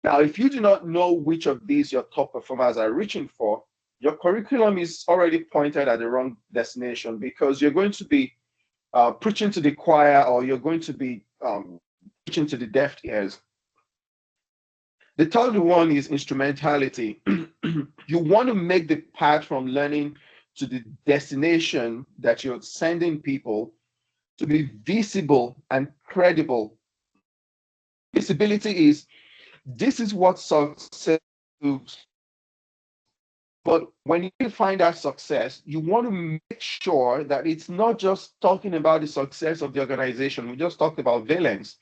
Now, if you do not know which of these your top performers are reaching for, your curriculum is already pointed at the wrong destination, because you're going to be preaching to the choir, or you're going to be preaching to the deaf ears. The third one is instrumentality. You want to make the path from learning to the destination that you're sending people to be visible and credible. Visibility is, this is what success is. But when you find that success, you want to make sure that it's not just talking about the success of the organization. We just talked about valence.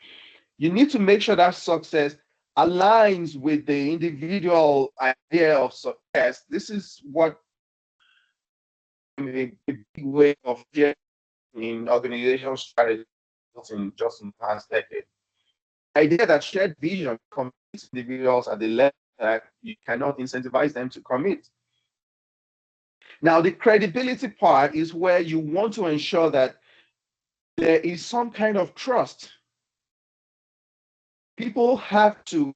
You need to make sure that success aligns with the individual idea of success. This is what a big way of in organizational strategy in just in the past decade. The idea that shared vision commits individuals at the level that you cannot incentivize them to commit. Now, the credibility part is where you want to ensure that there is some kind of trust. People have to,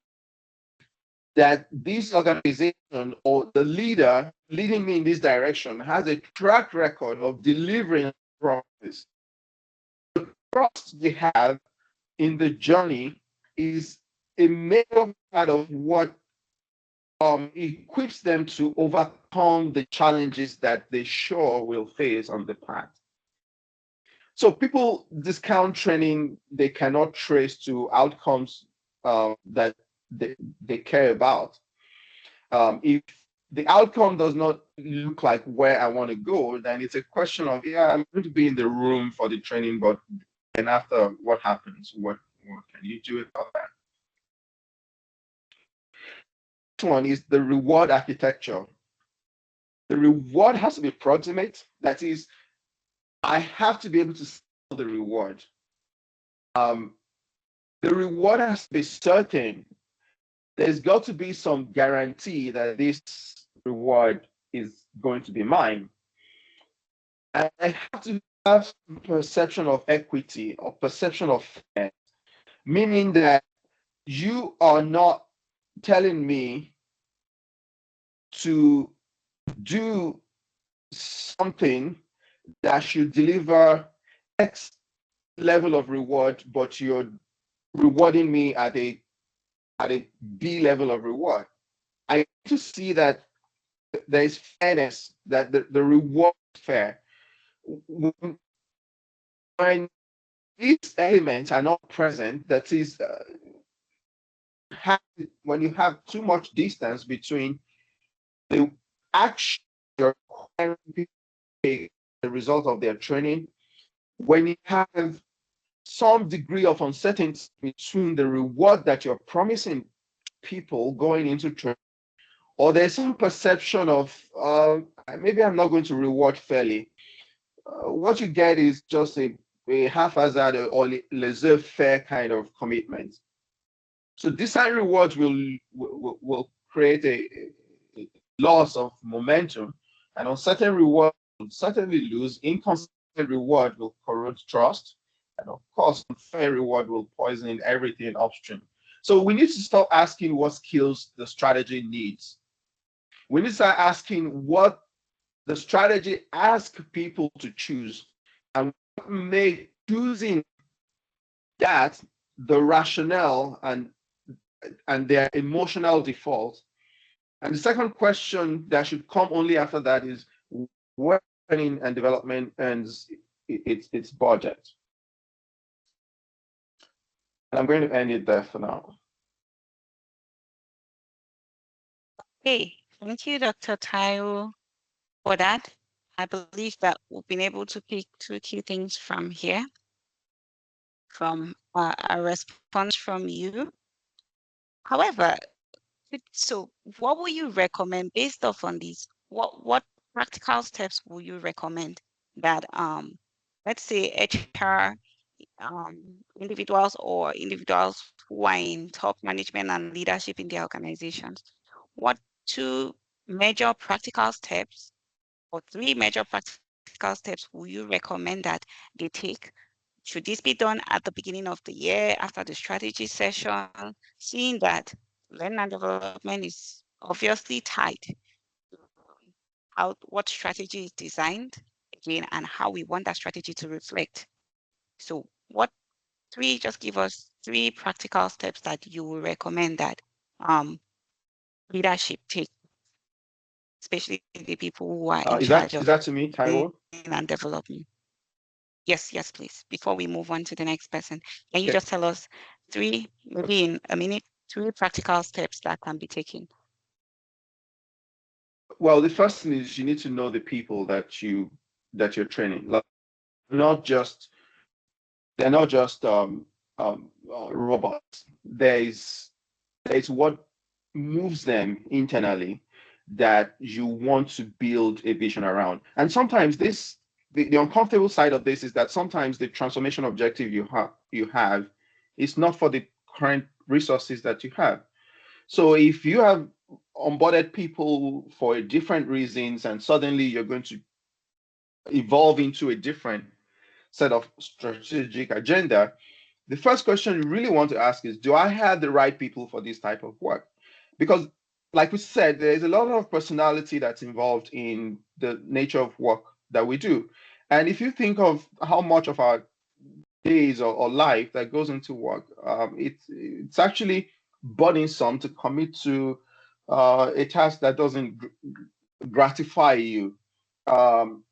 that this organization or the leader leading me in this direction has a track record of delivering promises. The trust they have in the journey is a major part of what equips them to overcome the challenges that they sure will face on the path. So people discount training they cannot trace to outcomes that they care about. If the outcome does not look like where I want to go, then it's a question of, yeah, I'm going to be in the room for the training, but then after, what happens? What can you do about that? One is the reward architecture. The reward has to be proximate. That is, I have to be able to sell the reward. The reward has to be certain. There's got to be some guarantee that this reward is going to be mine. And I have to have perception of equity or perception of fairness, meaning that you are not telling me to do something that should deliver X level of reward, but you're rewarding me at a B level of reward. I need to see that there is fairness, that the reward is fair. When these elements are not present, that is, when you have too much distance between the action you're requiring people to take, the result of their training, when you have some degree of uncertainty between the reward that you're promising people going into training, or there's some perception of maybe I'm not going to reward fairly, what you get is just a haphazard or laissez-faire kind of commitment. So design rewards will create a loss of momentum, and uncertain reward will certainly lose. Inconsistent reward will corrode trust, and of course, unfair reward will poison everything upstream. So we need to stop asking what skills the strategy needs. We need to start asking what the strategy asks people to choose, and what make choosing that the rationale and their emotional default. And the second question that should come only after that is where training and development earns its budget. And I'm going to end it there for now. Okay, thank you, Dr. Taiwo, for that. I believe that we've been able to pick two key things from here. from a response from you. However, so what would you recommend based off on these? What practical steps would you recommend that let's say HR individuals or individuals who are in top management and leadership in their organizations, what 2 major practical steps or 3 major practical steps will you recommend that they take? Should this be done at the beginning of the year after the strategy session, seeing that learning and development is obviously tied to how what strategy is designed again and how we want that strategy to reflect. So what 3, just give us 3 practical steps that you would recommend that leadership take, especially the people who are in Is charge that of to me, Taiwo? learning and development. Yes, please. Before we move on to the next person, can you Okay. just tell us 3, maybe in a minute, 3 practical steps that can be taken? Well, the first thing is you need to know the people that you're training. Like, they're not just robots. There's what moves them internally that you want to build a vision around. And sometimes the uncomfortable side of this is that sometimes the transformation objective you have is not for the current resources that you have. So if you have onboarded people for different reasons and suddenly you're going to evolve into a different set of strategic agenda, the first question you really want to ask is, do I have the right people for this type of work? Because like we said, there's a lot of personality that's involved in the nature of work that we do. And if you think of how much of our days or life that goes into work, it's actually burdensome to commit to a task that doesn't gratify you. Um,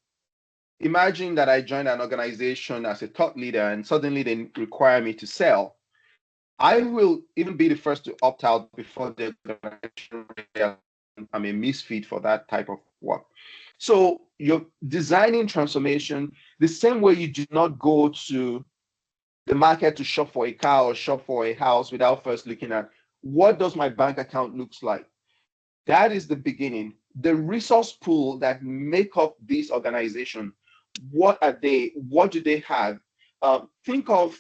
Imagine that I joined an organization as a thought leader and suddenly they require me to sell. I will even be the first to opt out before the organization realizes I'm a misfit for that type of work. So you're designing transformation the same way you do not go to the market to shop for a car or shop for a house without first looking at what does my bank account looks like. That is the beginning. The resource pool that make up this organization, what are they? What do they have? Think of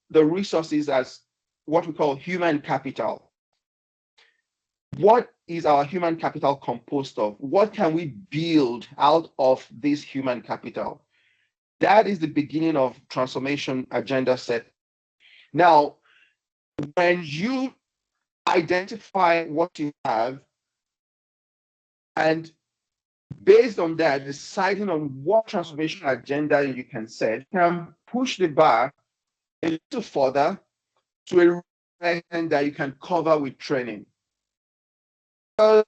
the resources as what we call human capital. What is our human capital composed of? What can we build out of this human capital? That is the beginning of transformation agenda set. Now, when you identify what you have and based on that, deciding on what transformation agenda you can set, can push the bar a little further to a extent that you can cover with training. To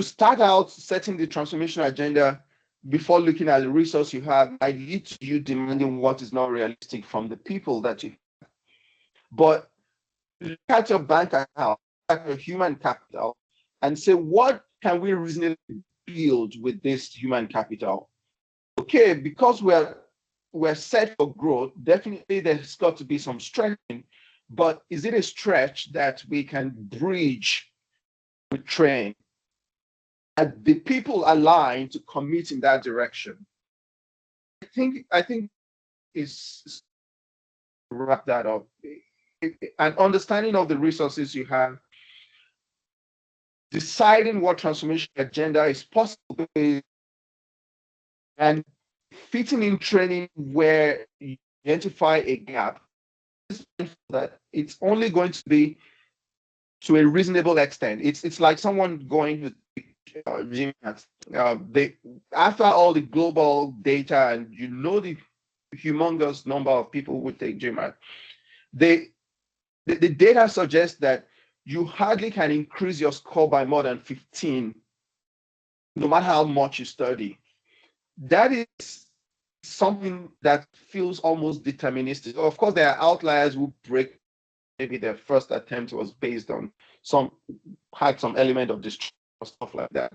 start out setting the transformation agenda before looking at the resource you have, I lead to you demanding what is not realistic from the people that you have. But look at your bank account, at your human capital, and say, what can we reasonably build with this human capital? Okay, because we're set for growth, definitely there's got to be some stretching, but is it a stretch that we can bridge with training? And the people aligned to commit in that direction. I think is wrap that up. An understanding of the resources you have, deciding what transformation agenda is possible, and fitting in training where you identify a gap, that it's only going to be to a reasonable extent. It's like someone going to gym they after all the global data and the humongous number of people who take gym the data suggests that you hardly can increase your score by more than 15, no matter how much you study. That is something that feels almost deterministic. Of course, there are outliers who break. Maybe their first attempt was based on had some element of distrust or stuff like that.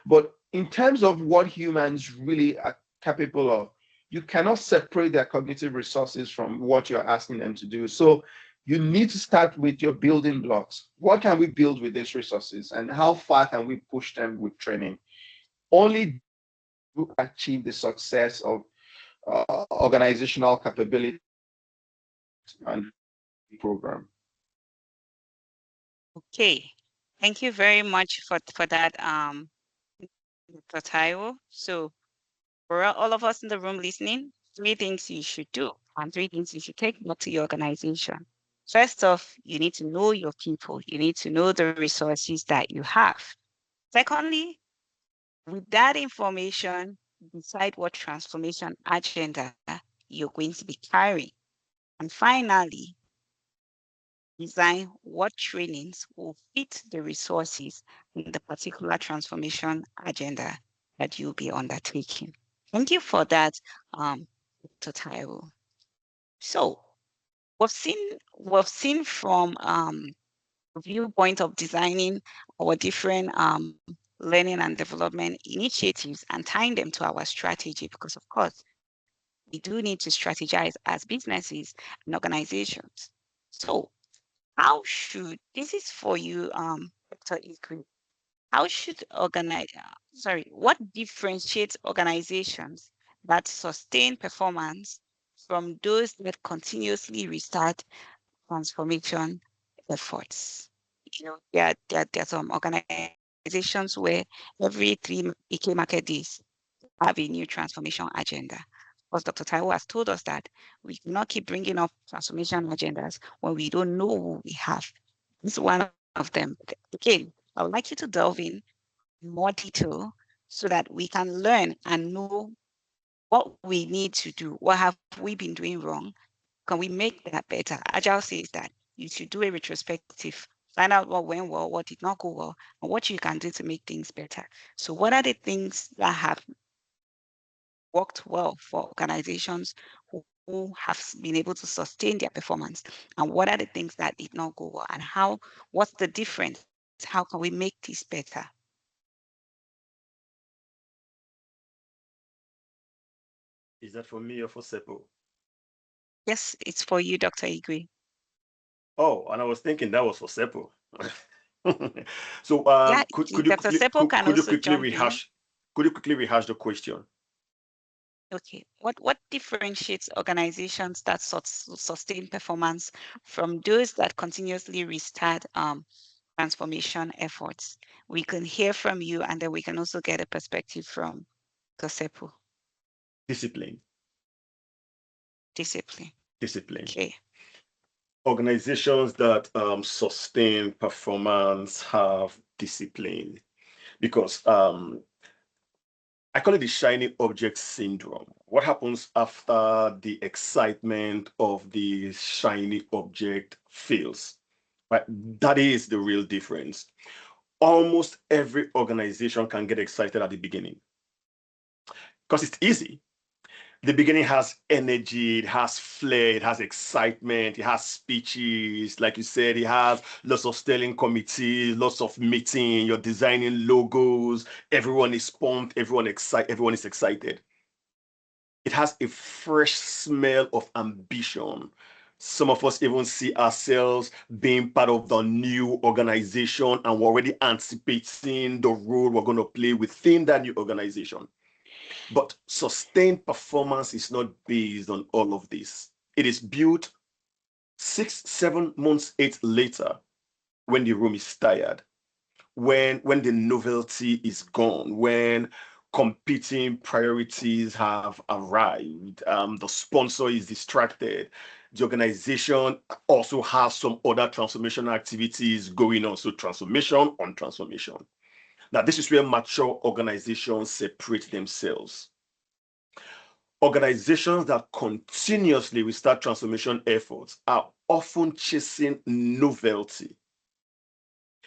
But in terms of what humans really are capable of, you cannot separate their cognitive resources from what you're asking them to do. So you need to start with your building blocks. What can we build with these resources, and how far can we push them with training? Only to achieve the success of organizational capability and program. Okay, thank you very much for that, Dr. Taiwo. So for all of us in the room listening, 3 things you should do and 3 things you should take back to your organization. First off, you need to know your people. You need to know the resources that you have. Secondly, with that information, decide what transformation agenda you're going to be carrying. And finally, design what trainings will fit the resources in the particular transformation agenda that you'll be undertaking. Thank you for that, Dr. Taiwo. So we've seen from viewpoint of designing our different learning and development initiatives and tying them to our strategy, because of course, we do need to strategize as businesses and organizations. So this is for you, Dr. Igwe, what differentiates organizations that sustain performance from those that continuously restart transformation efforts? There are some organizations where every 3 EK market days have a new transformation agenda. Because Dr. Taiwo has told us that we cannot keep bringing up transformation agendas when we don't know who we have. This is one of them. Again, I would like you to delve in more detail so that we can learn and know what we need to do. What have we been doing wrong? Can we make that better? Agile says that you should do a retrospective, find out what went well, what did not go well, and what you can do to make things better. So what are the things that have worked well for organizations who have been able to sustain their performance? And what are the things that did not go well? And what's the difference? How can we make this better? Is that for me or for Sepo? Yes, it's for you, Dr. Igwe. Oh, and I was thinking that was for Sepo. So Yeah, could you Dr. quickly Sepo can also quickly jump in. rehash could you quickly rehash the question? Okay, what differentiates organizations that sustain performance from those that continuously restart transformation efforts? We can hear from you, and then we can also get a perspective from Sepo. Discipline. Discipline. Okay. Okay. Organizations that sustain performance have discipline, because I call it the shiny object syndrome. What happens after the excitement of the shiny object fails? Right? That is the real difference. Almost every organization can get excited at the beginning because it's easy. The beginning has energy, it has flair, it has excitement, it has speeches. Like you said, it has lots of steering committees, lots of meetings, you're designing logos, everyone is pumped, everyone is excited. It has a fresh smell of ambition. Some of us even see ourselves being part of the new organization, and we're already anticipating the role we're going to play within that new organization. But sustained performance is not based on all of this. It is built 6, 7 months, 8 later, when the room is tired, when the novelty is gone, when competing priorities have arrived, the sponsor is distracted, the organization also has some other transformation activities going on. So transformation on transformation. Now, this is where mature organizations separate themselves. Organizations that continuously restart transformation efforts are often chasing novelty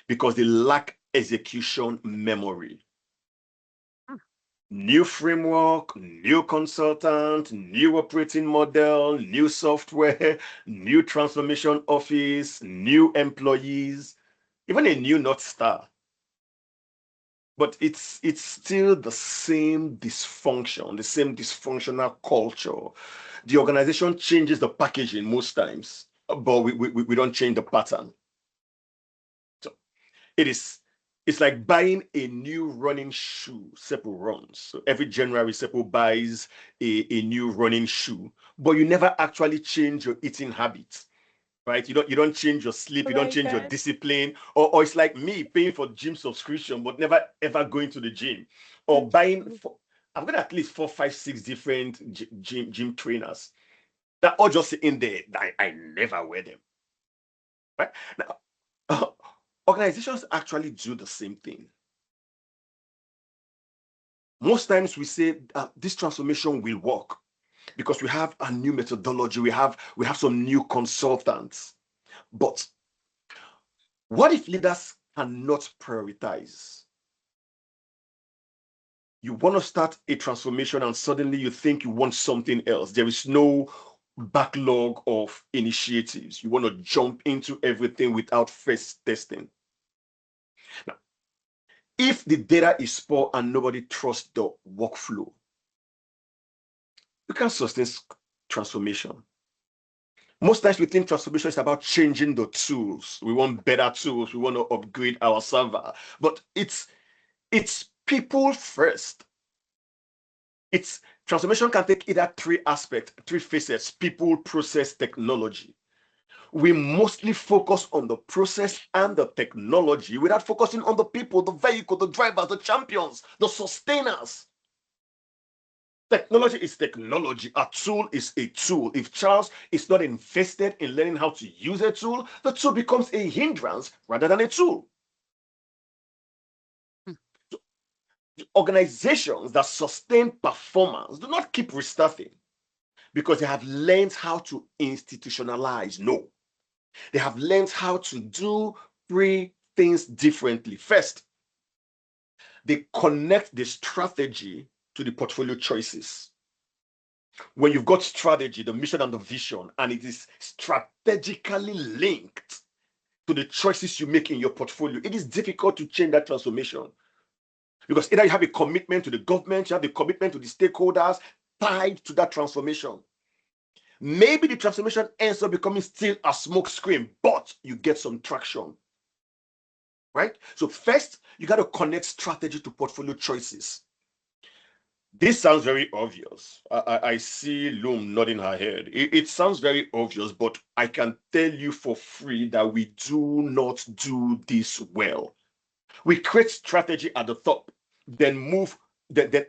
because they lack execution memory. New framework, new consultant, new operating model, new software, new transformation office, new employees, even a new North Star. but it's still the same dysfunction, the same dysfunctional culture. The organization changes the packaging most times, but we don't change the pattern. So it's like buying a new running shoe. Sepo runs. So every January, Sepo buys a new running shoe, but you never actually change your eating habits. Right? You don't change your sleep, you don't change your discipline, or it's like me paying for gym subscription but never ever going to the gym, or buying I've got at least 4, 5, 6 different gym trainers that all just in there. I never wear them. Right now, organizations actually do the same thing. Most times we say this transformation will work because we have a new methodology, we have some new consultants. But what if leaders cannot prioritize? You want to start a transformation and suddenly you think you want something else. There is no backlog of initiatives. You want to jump into everything without first testing. Now, if the data is poor and nobody trusts the workflow, you can't sustain transformation. Most times we think transformation is about changing the tools. We want better tools. We want to upgrade our server. But it's people first. It's transformation can take either 3 aspects, 3 facets: people, process, technology. We mostly focus on the process and the technology without focusing on the people, the vehicle, the drivers, the champions, the sustainers. Technology is technology. A tool is a tool. If Charles is not invested in learning how to use a tool, the tool becomes a hindrance rather than a tool. So, organizations that sustain performance do not keep restarting because they have learned how to institutionalize. No, they have learned how to do 3 things differently. First, they connect the strategy to the portfolio choices. When you've got strategy, the mission and the vision, and it is strategically linked to the choices you make in your portfolio, it is difficult to change that transformation. Because either you have a commitment to the government, you have a commitment to the stakeholders tied to that transformation. Maybe the transformation ends up becoming still a smoke screen, but you get some traction. Right? So first, you got to connect strategy to portfolio choices. This sounds very obvious. I see Loom nodding her head. It sounds very obvious, but I can tell you for free that we do not do this well. We create strategy at the top, then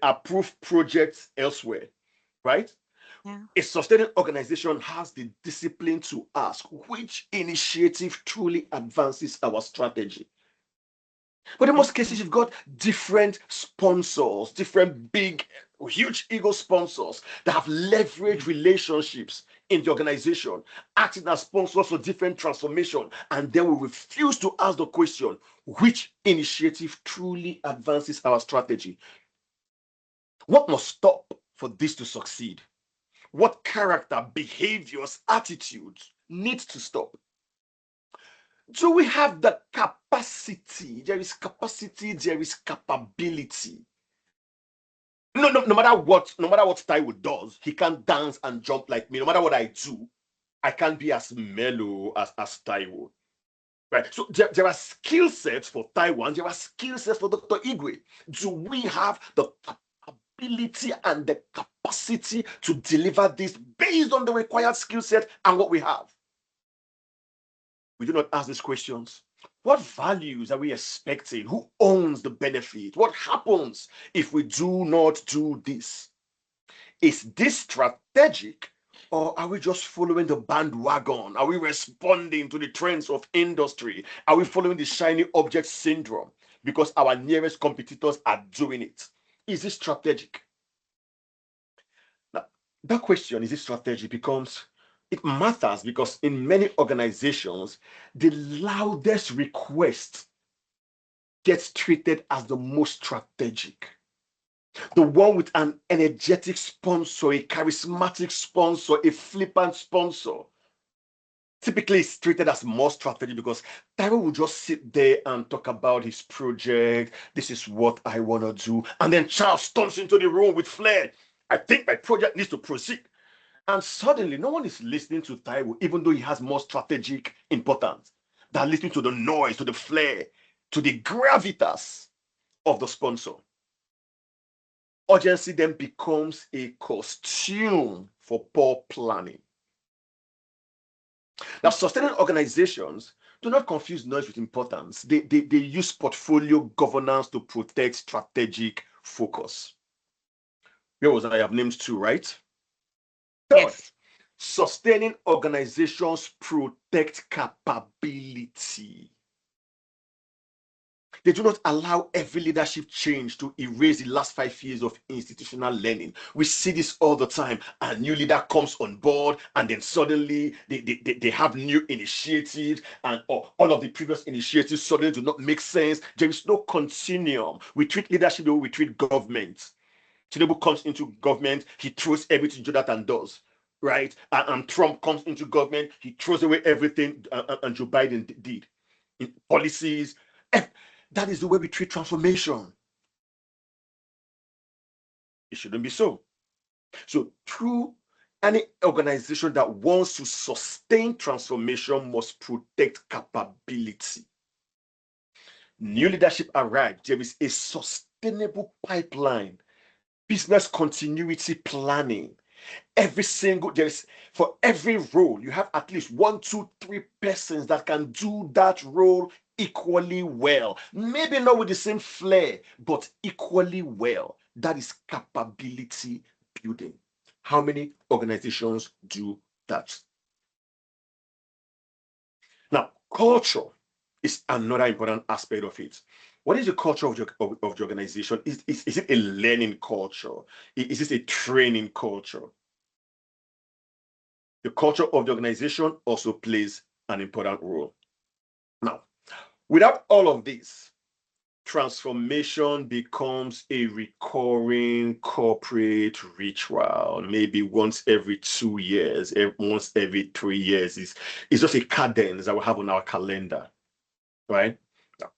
approve projects elsewhere, right? Yeah. A sustaining organization has the discipline to ask which initiative truly advances our strategy. But in most cases, you've got different sponsors, different big, huge ego sponsors that have leveraged relationships in the organization, acting as sponsors for different transformation, and then we refuse to ask the question, which initiative truly advances our strategy? What must stop for this to succeed? What character, behaviors, attitudes needs to stop? Do we have the capacity? There is capacity, there is capability. No matter what Taiwo does, he can't dance and jump like me. No matter what I do, I can't be as mellow as Taiwo. Right? So there are skill sets for Taiwo and there are skill sets for Dr. Igwe. Do we have the capability and the capacity to deliver this based on the required skill set and what we have? We do not ask these questions. What values are we expecting? Who owns the benefit? What happens if we do not do this? Is this strategic, or are we just following the bandwagon? Are we responding to the trends of industry? Are we following the shiny object syndrome because our nearest competitors are doing it? Is this strategic? Now, that question, is it strategic, becomes it matters because in many organizations, the loudest request gets treated as the most strategic. The one with an energetic sponsor, a charismatic sponsor, a flippant sponsor. typically it's treated as more strategy because Taiwo will just sit there and talk about his project. This is what I want to do. And then Charles storms into the room with flair. I think my project needs to proceed. And suddenly, no one is listening to Taiwo, even though he has more strategic importance. They're listening to the noise, to the flair, to the gravitas of the sponsor. Urgency then becomes a costume for poor planning. Now, sustaining organizations do not confuse noise with importance. They use portfolio governance to protect strategic focus. Where was I? have named two, right? Third, yes. Sustaining organizations protect capability. They do not allow every leadership change to erase the last 5 years of institutional learning. We see this all the time. A new leader comes on board and then suddenly they have new initiatives and all of the previous initiatives suddenly do not make sense. There is no continuum. We treat leadership the way we treat government. Tinubu comes into government, he throws everything Jonathan does, right? And Trump comes into government, he throws away everything and Joe Biden did. In policies, that is the way we treat transformation. It shouldn't be so. So through any organization that wants to sustain transformation must protect capability. New leadership arrived. There is a sustainable pipeline, business continuity planning. For every role, you have at least 1, 2, 3 persons that can do that role equally well. Maybe not with the same flair, but equally well. That is capability building. How many organizations do that? Now, culture is another important aspect of it. What is the culture of the organization? Is it a learning culture? Is it a training culture? The culture of the organization also plays an important role. Now, without all of this, transformation becomes a recurring corporate ritual, maybe once every 2 years, once every 3 years. It's just a cadence that we have on our calendar, right? Now,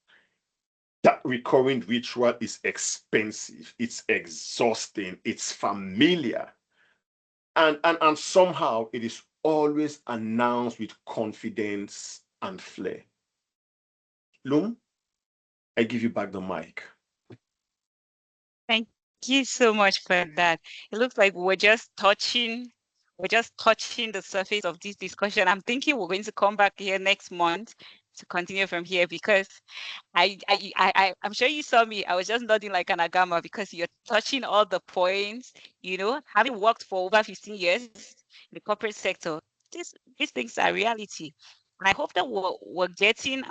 that recurring ritual is expensive, it's exhausting, it's familiar. And somehow it is always announced with confidence and flair. Loom, I give you back the mic. Thank you so much for that. It looks like we're just touching the surface of this discussion. I'm thinking we're going to come back here next month to continue from here because I'm sure you saw me. I was just nodding like an agama because you're touching all the points. Having worked for over 15 years in the corporate sector, these things are reality. And I hope that we're getting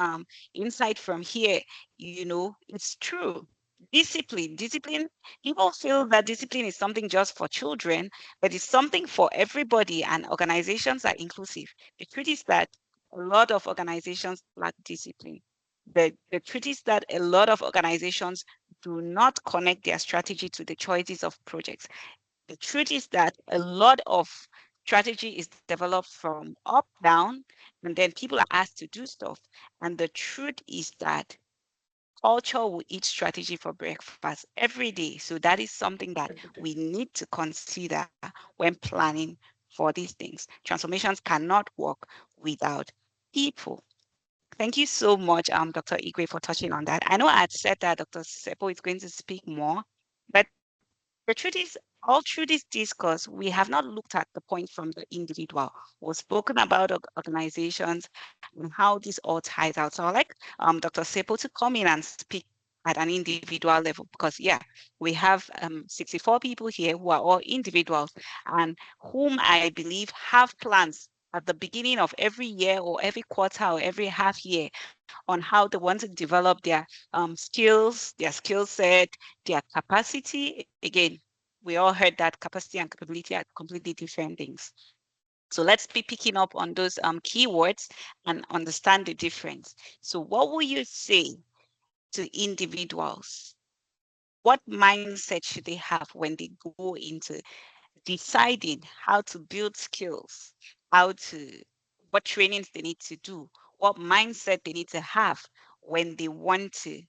insight from here. It's true. Discipline. People feel that discipline is something just for children, but it's something for everybody, and organizations are inclusive. The truth is that a lot of organizations lack discipline. The truth is that a lot of organizations do not connect their strategy to the choices of projects. The truth is that a lot of strategy is developed from up down, and then people are asked to do stuff. And the truth is that culture will eat strategy for breakfast every day. So that is something that we need to consider when planning for these things. Transformations cannot work without people. Thank you so much, Dr. Igwe, for touching on that. I know I had said that Dr. Sepo is going to speak more, but the truth is, all through this discourse, we have not looked at the point from the individual. We've spoken about organizations and how this all ties out. So I'd like Dr. Sepo to come in and speak at an individual level because, we have 64 people here who are all individuals and whom I believe have plans at the beginning of every year or every quarter or every half year on how they want to develop their skills, their skill set, their capacity. Again, we all heard that capacity and capability are completely different things. So let's be picking up on those keywords and understand the difference. So what will you say to individuals? What mindset should they have when they go into deciding how to build skills, how to what trainings they need to do, what mindset they need to have when they want to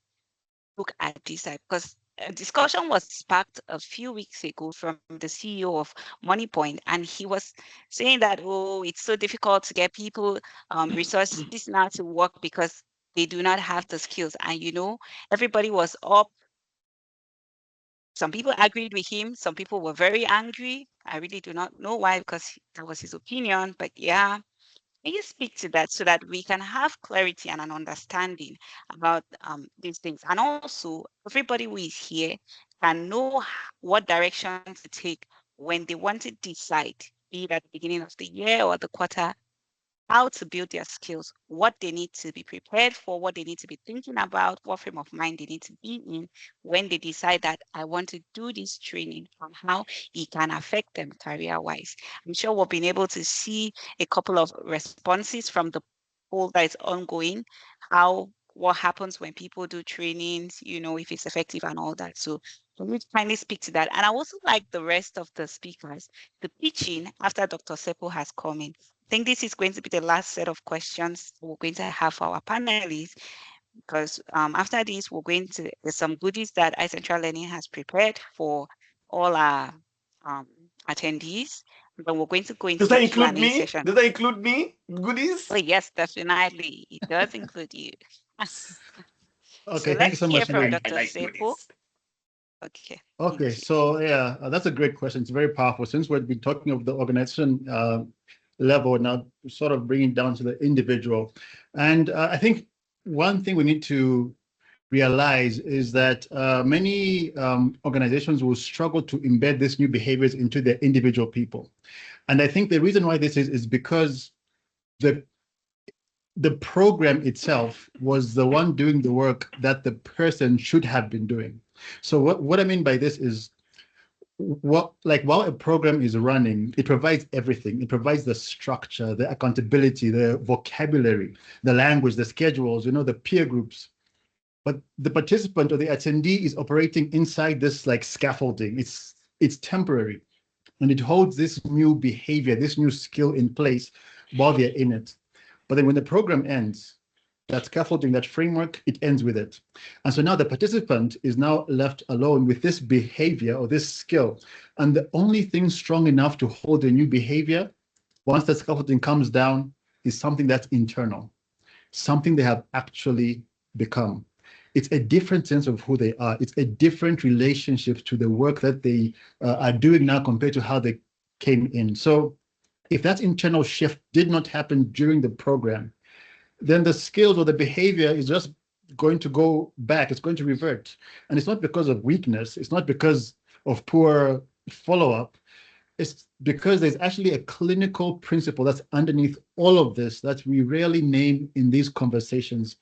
look at this side. Because a discussion was sparked a few weeks ago from the CEO of MoneyPoint, and he was saying that, oh, it's so difficult to get people resources now to work because they do not have the skills. And everybody was up. Some people agreed with him. Some people were very angry. I really do not know why, because that was his opinion. But yeah, can you speak to that so that we can have clarity and an understanding about these things? And also, everybody who is here can know what direction to take when they want to decide, be it at the beginning of the year or the quarter, how to build their skills, what they need to be prepared for, what they need to be thinking about, what frame of mind they need to be in when they decide that I want to do this training and how it can affect them career-wise. I'm sure we've been able to see a couple of responses from the poll that is ongoing, what happens when people do trainings, if it's effective and all that. So can you kindly speak to that? And I also like the rest of the speakers, the pitching after Dr. Sepo has come in. I think this is going to be the last set of questions we're going to have for our panelists, because after this, there's some goodies that iCentra Learning has prepared for all our attendees. But we're going to go into the Q&A session. Does that include me? Goodies? Oh, yes, definitely. It does include you. Okay, thank you so much. From Dr. Sepo. Okay, so yeah, that's a great question. It's very powerful. Since we've been talking of the organization level, now sort of bringing it down to the individual. And I think one thing we need to realize is that many organizations will struggle to embed these new behaviors into their individual people. And I think the reason why this is because the program itself was the one doing the work that the person should have been doing. So what I mean by this is, while a program is running, it provides everything. It provides the structure, the accountability, the vocabulary, the language, the schedules, the peer groups. But the participant or the attendee is operating inside this scaffolding. It's temporary, and it holds this new behavior, this new skill in place while they're in it. But then when the program ends, that scaffolding, that framework, it ends with it. And so now the participant is now left alone with this behavior or this skill. And the only thing strong enough to hold a new behavior, once the scaffolding comes down, is something that's internal, something they have actually become. It's a different sense of who they are. It's a different relationship to the work that they are doing now compared to how they came in. So if that internal shift did not happen during the program, then the skills or the behavior is just going to go back. It's going to revert. And it's not because of weakness. It's not because of poor follow-up. It's because there's actually a clinical principle that's underneath all of this that we rarely name in these conversations.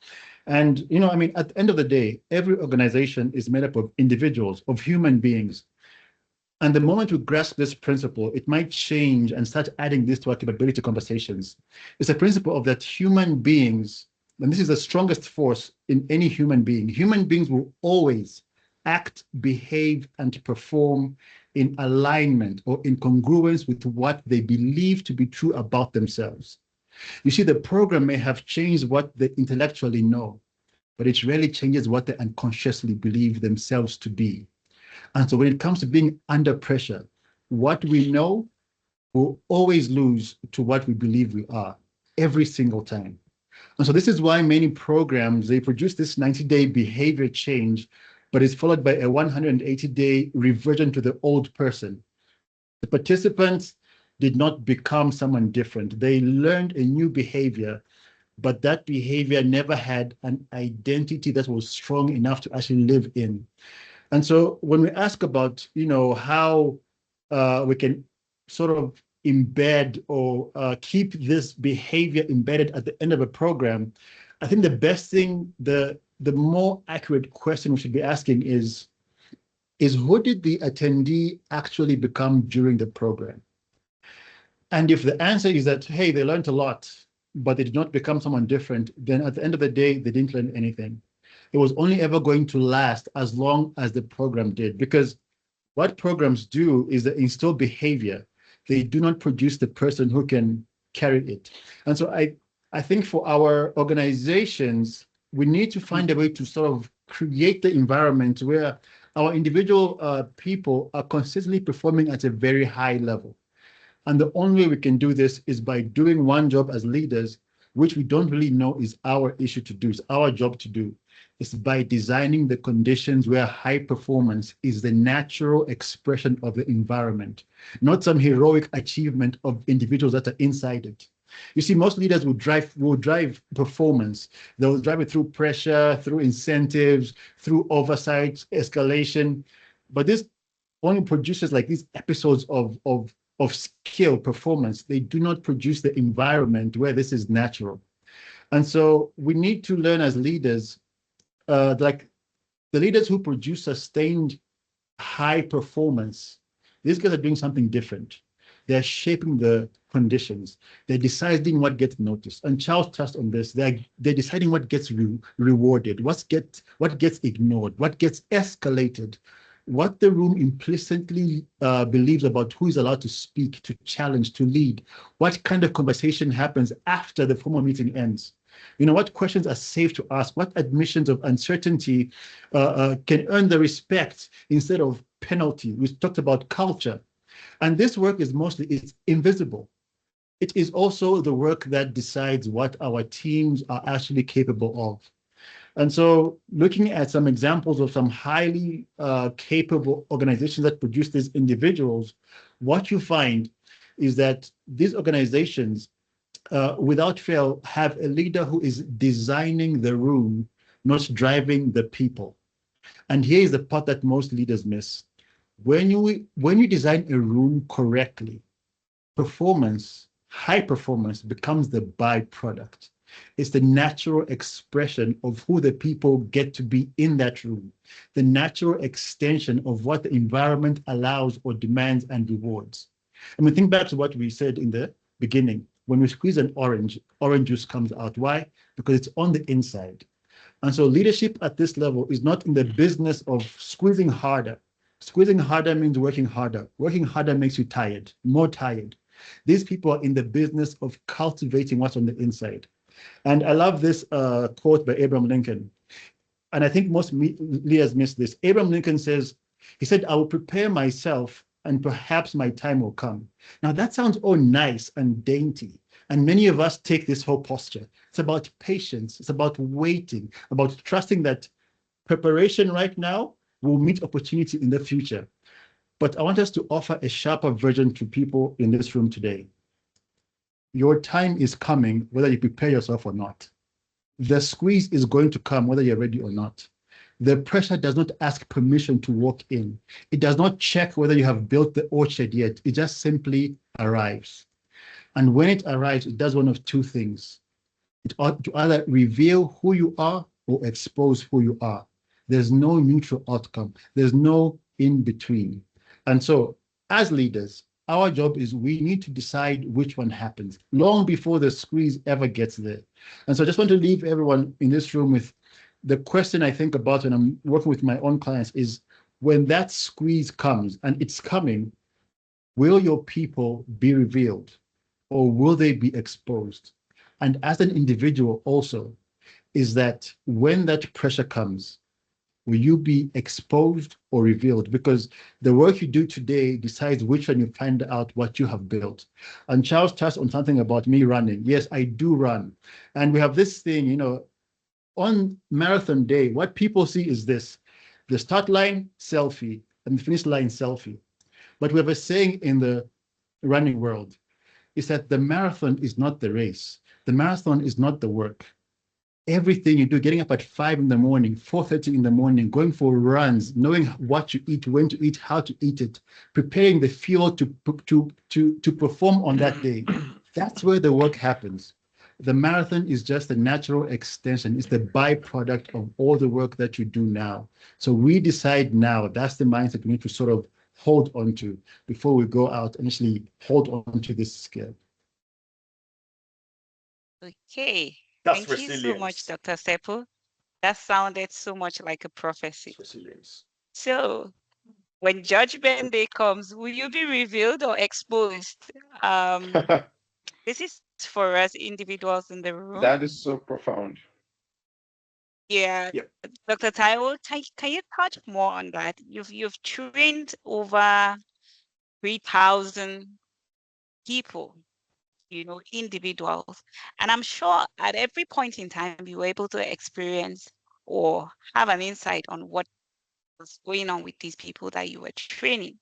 And, at the end of the day, every organization is made up of individuals, of human beings. And the moment we grasp this principle, it might change and start adding this to our capability conversations. It's a principle of that human beings, and this is the strongest force in any human being. Human beings will always act, behave, and perform in alignment or in congruence with what they believe to be true about themselves. You see, the program may have changed what they intellectually know, but it rarely changes what they unconsciously believe themselves to be. And so when it comes to being under pressure, what we know will always lose to what we believe we are every single time. And so this is why many programs, they produce this 90-day behavior change, but it's followed by a 180-day reversion to the old person. The participants did not become someone different. They learned a new behavior, but that behavior never had an identity that was strong enough to actually live in. And so when we ask about, how we can sort of embed or keep this behavior embedded at the end of a program, I think the best thing, the more accurate question we should be asking is who did the attendee actually become during the program? And if the answer is that, hey, they learned a lot, but they did not become someone different, then at the end of the day, they didn't learn anything. It was only ever going to last as long as the program did, because what programs do is they instill behavior. They do not produce the person who can carry it. And so I think for our organizations, we need to find a way to sort of create the environment where our individual people are consistently performing at a very high level. And the only way we can do this is by doing one job as leaders, which we don't really know is our issue to do, it's our job to do. It's by designing the conditions where high performance is the natural expression of the environment, not some heroic achievement of individuals that are inside it. You see, most leaders will drive performance. They'll drive it through pressure, through incentives, through oversight, escalation. But this only produces like these episodes of skill performance. They do not produce the environment where this is natural. And so we need to learn as leaders, like the leaders who produce sustained high performance, these guys are doing something different. They're shaping the conditions. They're deciding what gets noticed. And Charles touched on this. They're deciding what gets rewarded, what gets ignored, what gets escalated, what the room implicitly believes about who is allowed to speak, to challenge, to lead, what kind of conversation happens after the formal meeting ends. You know, what questions are safe to ask, what admissions of uncertainty can earn the respect instead of penalty. We talked about culture. And this work is it's invisible. It is also the work that decides what our teams are actually capable of. And so looking at some examples of some highly capable organizations that produce these individuals, what you find is that these organizations, without fail, have a leader who is designing the room, not driving the people. And here is the part that most leaders miss. When you design a room correctly, performance, high performance becomes the byproduct. It's the natural expression of who the people get to be in that room, the natural extension of what the environment allows or demands and rewards. I mean, think back to what we said in the beginning. When we squeeze an orange juice comes out. Why? Because it's on the inside. And so leadership at this level is not in the business of squeezing harder. Squeezing harder means working harder. Working harder makes you tired, more tired. These people are in the business of cultivating what's on the inside. And I love this quote by Abraham Lincoln. And I think most leaders miss this. Abraham Lincoln he said, I will prepare myself and perhaps my time will come. Now that sounds all nice and dainty. And many of us take this whole posture. It's about patience. It's about waiting, about trusting that preparation right now will meet opportunity in the future. But I want us to offer a sharper version to people in this room today. Your time is coming, whether you prepare yourself or not. The squeeze is going to come, whether you're ready or not. The pressure does not ask permission to walk in. It does not check whether you have built the orchard yet. It just simply arrives. And when it arrives, it does one of two things. It ought to either reveal who you are or expose who you are. There's no neutral outcome. There's no in between. And so as leaders, our job is we need to decide which one happens long before the squeeze ever gets there. And so I just want to leave everyone in this room with the question I think about when I'm working with my own clients is when that squeeze comes, and it's coming, will your people be revealed or will they be exposed? And as an individual also, is that when that pressure comes, will you be exposed or revealed? Because the work you do today decides which one you find out what you have built. And Charles touched on something about me running. Yes, I do run. And we have this thing, you know, on marathon day, what people see is this: the start line, selfie, and the finish line, selfie. But we have a saying in the running world, is that the marathon is not the race. The marathon is not the work. Everything you do, getting up at 5 in the morning, 4:30 in the morning, going for runs, knowing what you eat, when to eat, how to eat it, preparing the fuel to perform on that day. That's where the work happens. The marathon is just a natural extension. It's the byproduct of all the work that you do now. So we decide now, that's the mindset we need to sort of hold on to before we go out and actually hold on to this skill. Okay. That's Thank you so much, Dr. Sepo. That sounded so much like a prophecy. Resilience. So when Judgment Day comes, will you be revealed or exposed? This is for us individuals in the room. That is so profound. Yeah, Yep. Dr. Taiwo, can you touch more on that? You've trained over 3,000 people, individuals, and I'm sure at every point in time you were able to experience or have an insight on what was going on with these people that you were training.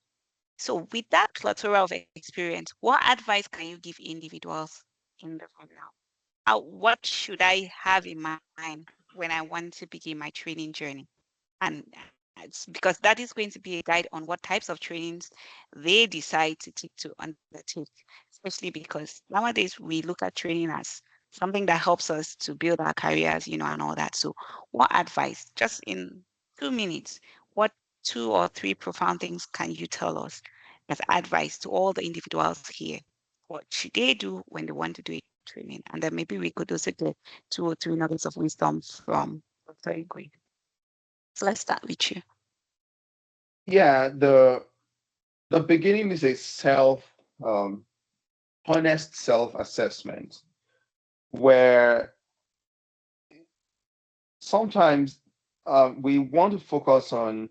So with that plethora of experience, what advice can you give individuals in the room now? What should I have in mind when I want to begin my training journey? And it's because that is going to be a guide on what types of trainings they decide to undertake, especially because nowadays we look at training as something that helps us to build our careers, and all that. So what advice, just in 2 minutes, what 2 or 3 profound things can you tell us as advice to all the individuals here? What should they do when they want to do a training? And then maybe we could also get 2 or 3 nuggets of wisdom from Dr. Igwe. So let's start with you. Yeah, the beginning is a honest self-assessment, where sometimes we want to focus on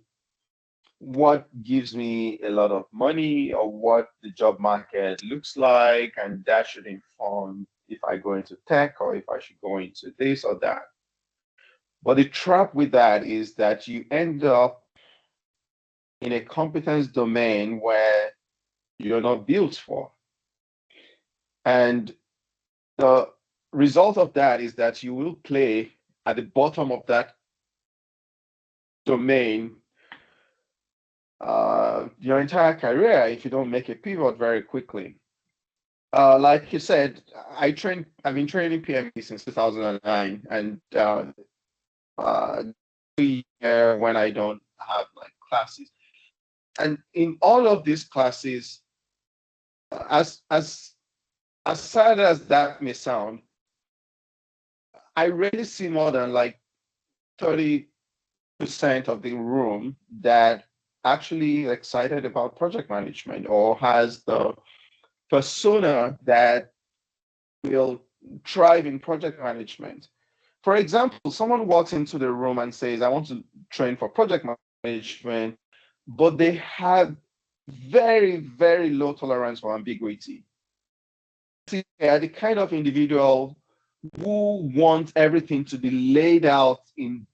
what gives me a lot of money or what the job market looks like, and that should inform if I go into tech or if I should go into this or that. But the trap with that is that you end up in a competence domain where you're not built for. And the result of that is that you will play at the bottom of that domain your entire career if you don't make a pivot very quickly. Like you said, I've been training PME since 2009, and when I don't have like classes. And in all of these classes, as sad as that may sound, I rarely see more than like 30% of the room that actually excited about project management or has the persona that will thrive in project management. For example, someone walks into the room and says, I want to train for project management, but they have very, very low tolerance for ambiguity. They are the kind of individual who want everything to be laid out in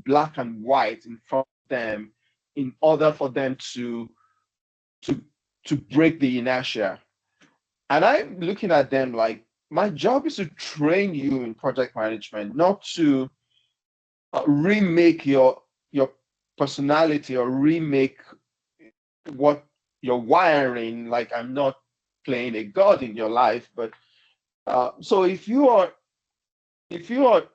black and white in front of them in order for them to break the inertia. And I'm looking at them like, my job is to train you in project management, not to remake your personality or remake what you're wiring. Like, I'm not playing a god in your life, but so if you are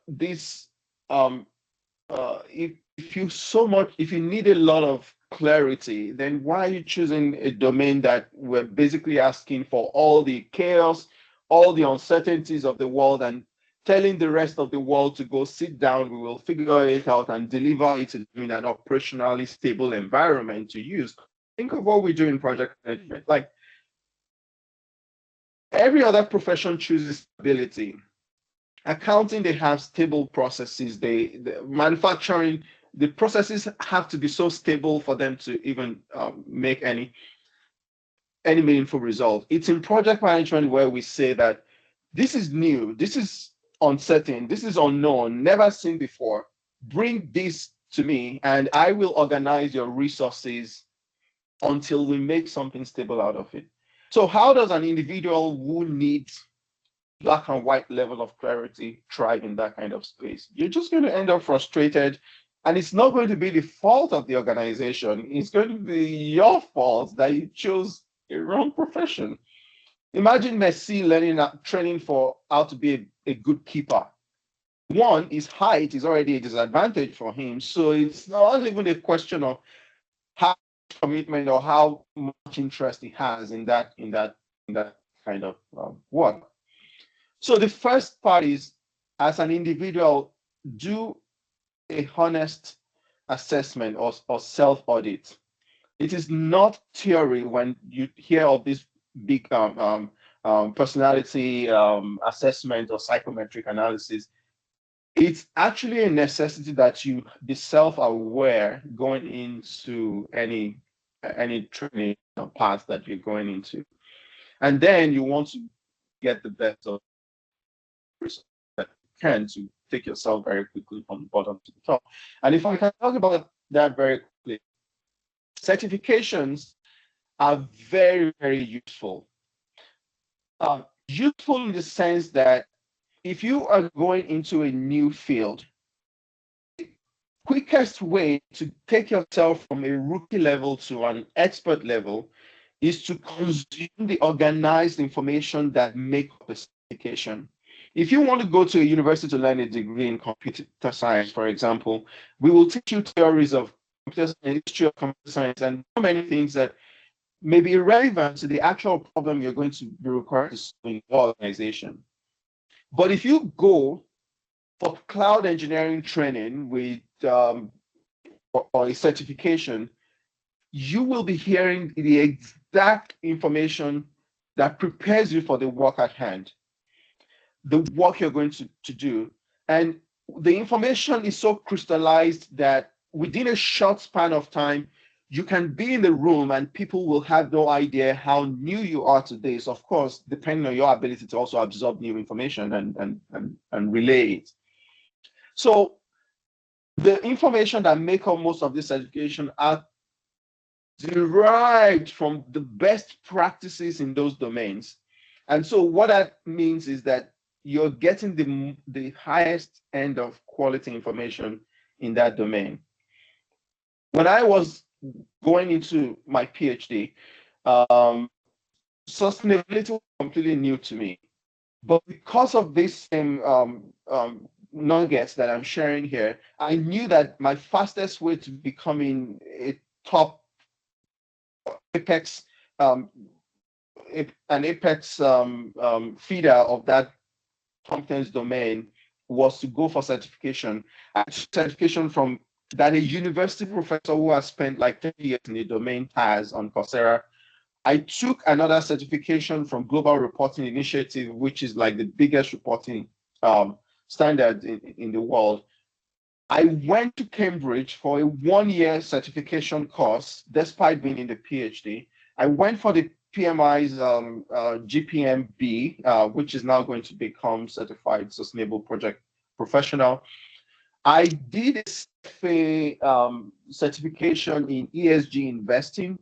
this if you need a lot of clarity, then why are you choosing a domain that we're basically asking for all the chaos, all the uncertainties of the world, and telling the rest of the world to go sit down, we will figure it out and deliver it in an operationally stable environment to use? Think of what we do in project management. Like, every other profession chooses stability. Accounting, they have stable processes. The manufacturing, the processes have to be so stable for them to even make any meaningful result. It's in project management where we say that this is new, this is uncertain, this is unknown, never seen before. Bring this to me and I will organize your resources until we make something stable out of it. So how does an individual who needs black and white level of clarity thrive in that kind of space? You're just going to end up frustrated, and it's not going to be the fault of the organization. It's going to be your fault that you chose a wrong profession. Imagine Messi training for how to be a good keeper. One, his height is already a disadvantage for him, so it's not even a question of how commitment or how much interest he has in that kind of work. So the first part is, as an individual, do a honest assessment or self-audit. It is not theory when you hear of these big personality assessment or psychometric analysis, it's actually a necessity that you be self-aware going into any training path that you're going into, and then you want to get the best of results that you can to take yourself very quickly from the bottom to the top. And if I can talk about that very quickly, certifications are very, very useful. Useful in the sense that if you are going into a new field, the quickest way to take yourself from a rookie level to an expert level is to consume the organized information that make up a certification. If you want to go to a university to learn a degree in computer science, for example, we will teach you theories of computer science, history of computer science, and so many things that may be irrelevant to the actual problem you're going to be required to solve in your organization. But if you go for cloud engineering training with or a certification, you will be hearing the exact information that prepares you for the work at hand, the work you're going to do. And the information is so crystallized that within a short span of time, you can be in the room and people will have no idea how new you are to this, of course, depending on your ability to also absorb new information and relay it. So the information that make up most of this education are derived from the best practices in those domains. And so what that means is that you're getting the highest end of quality information in that domain. When I was going into my PhD, sustainability was completely new to me. But because of this same nuggets that I'm sharing here, I knew that my fastest way to becoming a top apex, an apex feeder of that competence domain was to go for certification. Certification from that a university professor who has spent like 10 years in the domain has on Coursera. I took another certification from Global Reporting Initiative, which is like the biggest reporting standard in the world. I went to Cambridge for a 1-year certification course, despite being in the PhD. I went for the PMI's GPMB, which is now going to become Certified Sustainable Project Professional. I did a certification in ESG investing,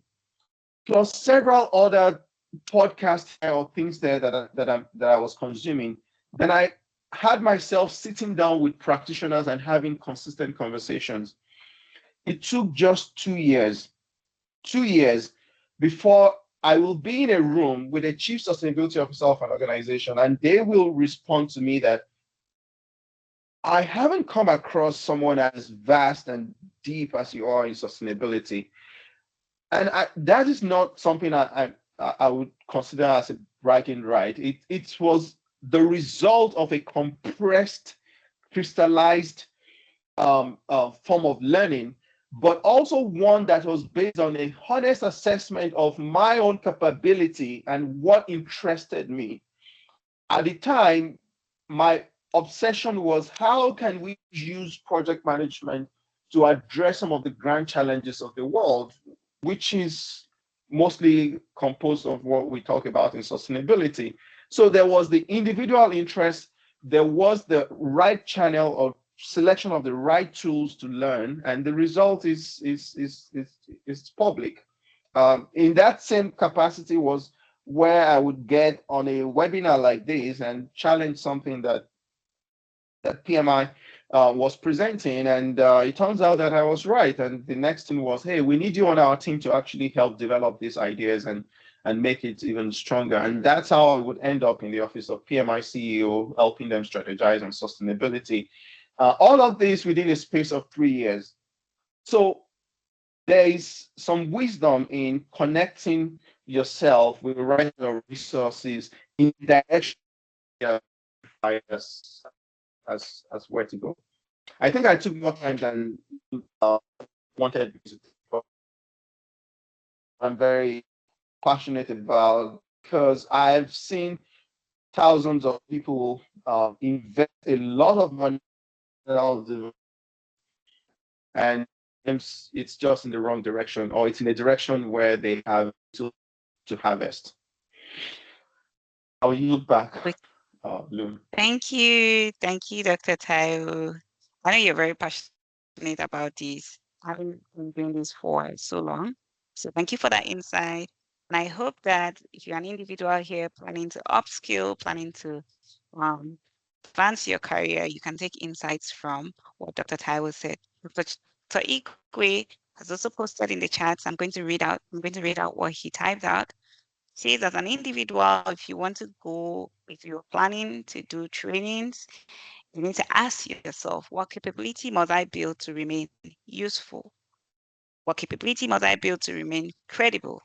plus several other podcasts or things there that I was consuming. Then I had myself sitting down with practitioners and having consistent conversations. It took just 2 years before I will be in a room with a chief sustainability officer of an organization, and they will respond to me that I haven't come across someone as vast and deep as you are in sustainability. And that is not something I would consider as a bragging right. It was the result of a compressed, crystallized form of learning, but also one that was based on a honest assessment of my own capability and what interested me. At the time, my obsession was how can we use project management to address some of the grand challenges of the world, which is mostly composed of what we talk about in sustainability. So there was the individual interest, there was the right channel of selection of the right tools to learn, and the result is public. In that same capacity was where I would get on a webinar like this and challenge something that PMI was presenting, and it turns out that I was right. And the next thing was, hey, we need you on our team to actually help develop these ideas and make it even stronger. And that's how I would end up in the office of PMI CEO, helping them strategize on sustainability. All of this within a space of 3 years. So there is some wisdom in connecting yourself with the right resources in direction as where to go. I think I took more time than wanted. I'm very passionate about because I've seen thousands of people invest a lot of money and it's just in the wrong direction, or it's in a direction where they have to harvest. I'll yield back, Loon. Thank you, Dr. Taiwo. I know you're very passionate about this. I've been doing this for so long, so thank you for that insight. And I hope that if you're an individual here planning to upskill, planning to advance your career, you can take insights from what Dr. Taiwo said. Dr. Igwe has also posted in the chats. I'm going to read out what he typed out. Says, as an individual, if you want to go, if you're planning to do trainings, you need to ask yourself, what capability must I build to remain useful? What capability must I build to remain credible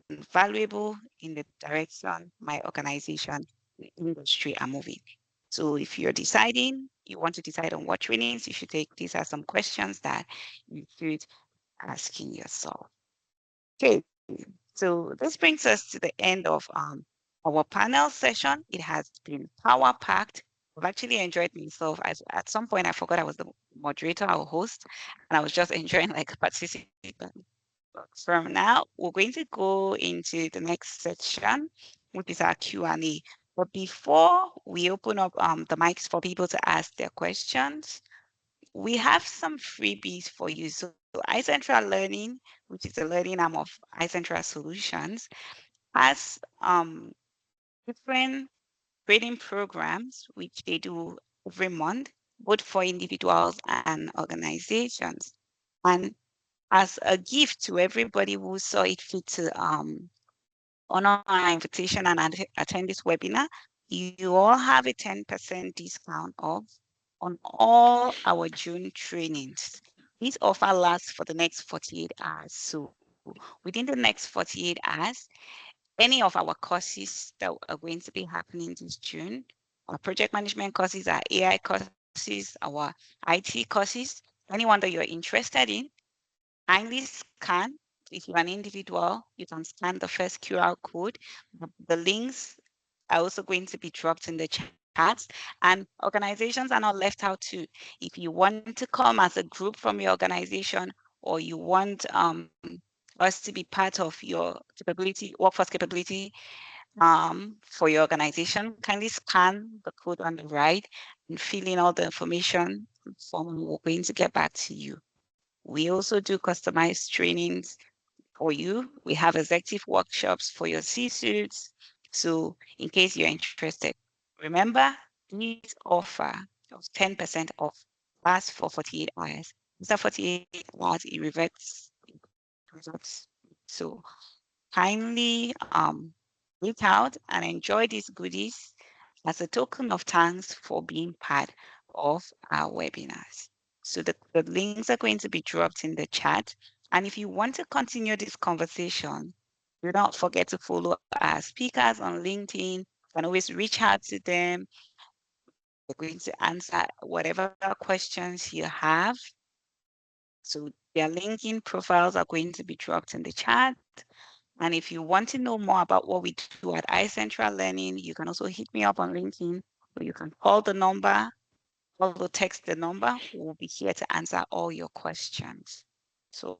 and valuable in the direction my organization, the industry are moving? So if you're deciding, you want to decide on what trainings you should take, these are some questions that you should asking yourself. Okay, so this brings us to the end of our panel session. It has been power-packed. I've actually enjoyed myself. At some point, I forgot I was the moderator or host, and I was just enjoying like participating. From now, we're going to go into the next section, which is our Q&A. But before we open up the mics for people to ask their questions, we have some freebies for you. So iCentra Learning, which is the learning arm of iCentra Solutions, has different grading programs which they do every month, both for individuals and organizations. And as a gift to everybody who saw it fit to honor our invitation and attend this webinar, you all have a 10% discount off on all our June trainings. This offer lasts for the next 48 hours. So within the next 48 hours, any of our courses that are going to be happening this June, our project management courses, our AI courses, our IT courses, anyone that you're interested in, kindly scan. If you're an individual, you can scan the first QR code. The links are also going to be dropped in the chats, and organizations are not left out too. If you want to come as a group from your organization, or you want us to be part of your workforce capability for your organization, kindly scan the code on the right and fill in all the information form. We're going to get back to you. We also do customized trainings for you. We have executive workshops for your C-suites. So in case you're interested, remember this offer of 10% off lasts for 48 hours. After 48 hours, it reverts. So kindly reach out and enjoy these goodies as a token of thanks for being part of our webinars. So the links are going to be dropped in the chat. And if you want to continue this conversation, do not forget to follow our speakers on LinkedIn. You can always reach out to them. They're going to answer whatever questions you have. So their LinkedIn profiles are going to be dropped in the chat. And if you want to know more about what we do at iCentra Learning, you can also hit me up on LinkedIn, or you can call the number, or text the number. We'll be here to answer all your questions. So,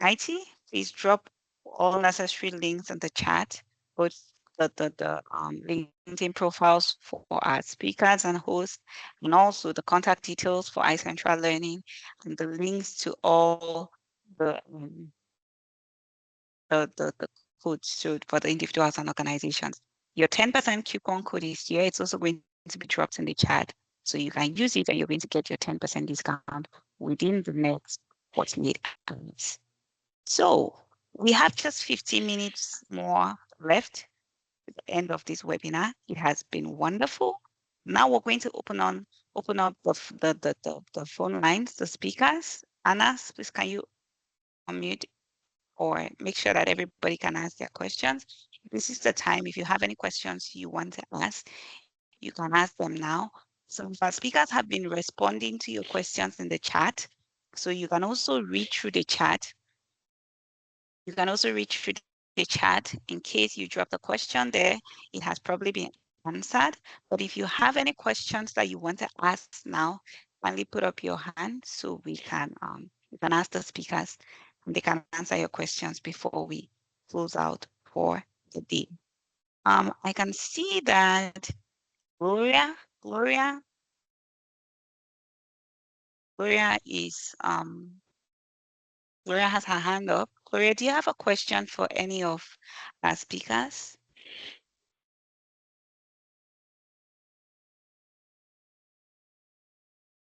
IT, please drop all necessary links in the chat, both the LinkedIn profiles for our speakers and hosts, and also the contact details for iCentra Learning, and the links to all the codes for the individuals and organizations. Your 10% coupon code is here. It's also going to be dropped in the chat. So you can use it and you're going to get your 10% discount within the next 48 hours. So we have just 15 minutes more left at the end of this webinar. It has been wonderful. Now we're going to open up the phone lines, the speakers. Anna, please can you unmute or make sure that everybody can ask their questions? This is the time. If you have any questions you want to ask, you can ask them now. Some of our speakers have been responding to your questions in the chat. So you can also read through the chat. You can also read through the chat in case you dropped a question there. It has probably been answered. But if you have any questions that you want to ask now, kindly put up your hand so we can ask the speakers and they can answer your questions before we close out for the day. I can see that Gloria is Gloria has her hand up. Gloria, do you have a question for any of our speakers?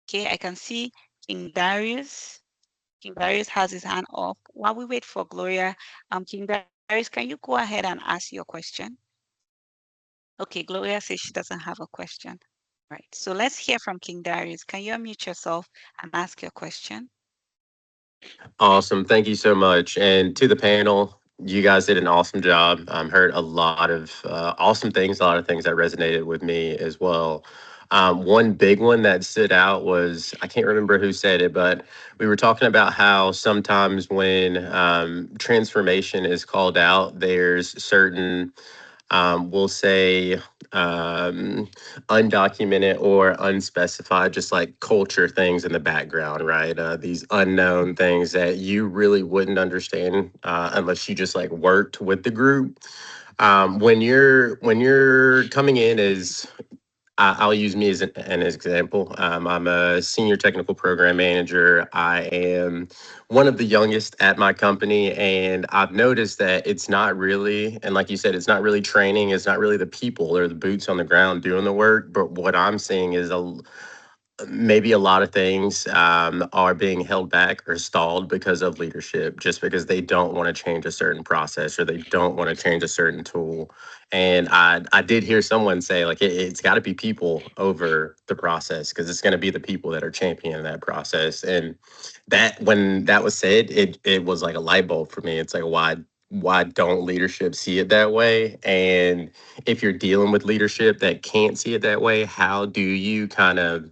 Okay, I can see King Darius. King Darius has his hand up. While we wait for Gloria, King Darius, can you go ahead and ask your question? Okay, Gloria says she doesn't have a question. Right, so let's hear from King Darius. Can you unmute yourself and ask your question? Awesome. Thank you so much. And to the panel, you guys did an awesome job. Heard a lot of awesome things, a lot of things that resonated with me as well. One big one that stood out was, I can't remember who said it, but we were talking about how sometimes when transformation is called out, there's certain we'll say undocumented or unspecified, just like culture things in the background, right? These unknown things that you really wouldn't understand unless you just like worked with the group. When you're coming in as I'll use me as an example. I'm a senior technical program manager. I am one of the youngest at my company, and I've noticed that it's not really, and like you said, it's not really training. It's not really the people or the boots on the ground doing the work. But what I'm seeing is maybe a lot of things are being held back or stalled because of leadership, just because they don't want to change a certain process or they don't want to change a certain tool. And I did hear someone say, like, it's got to be people over the process, because it's going to be the people that are championing that process. And that, when that was said, it was like a light bulb for me. It's like, why don't leadership see it that way? And if you're dealing with leadership that can't see it that way, how do you kind of,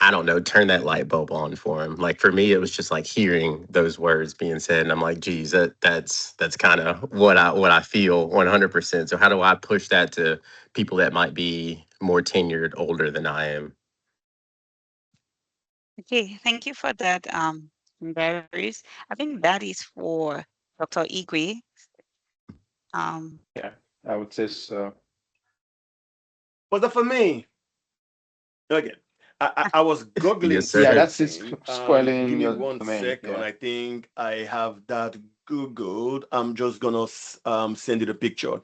I don't know, turn that light bulb on for him? Like, for me, it was just like hearing those words being said, and I'm like, geez, that's kind of what I feel 100%. So how do I push that to people that might be more tenured, older than I am? Okay, thank you for that, Darius. I think that is for Dr. Igwe. Yeah, I would say so. Was that for me? Okay. I was googling Yes, sir. Yeah, that's it. something. Spoiling Give me your 1 second. domain. Yeah. I think I have that Googled. I'm just gonna send you the picture.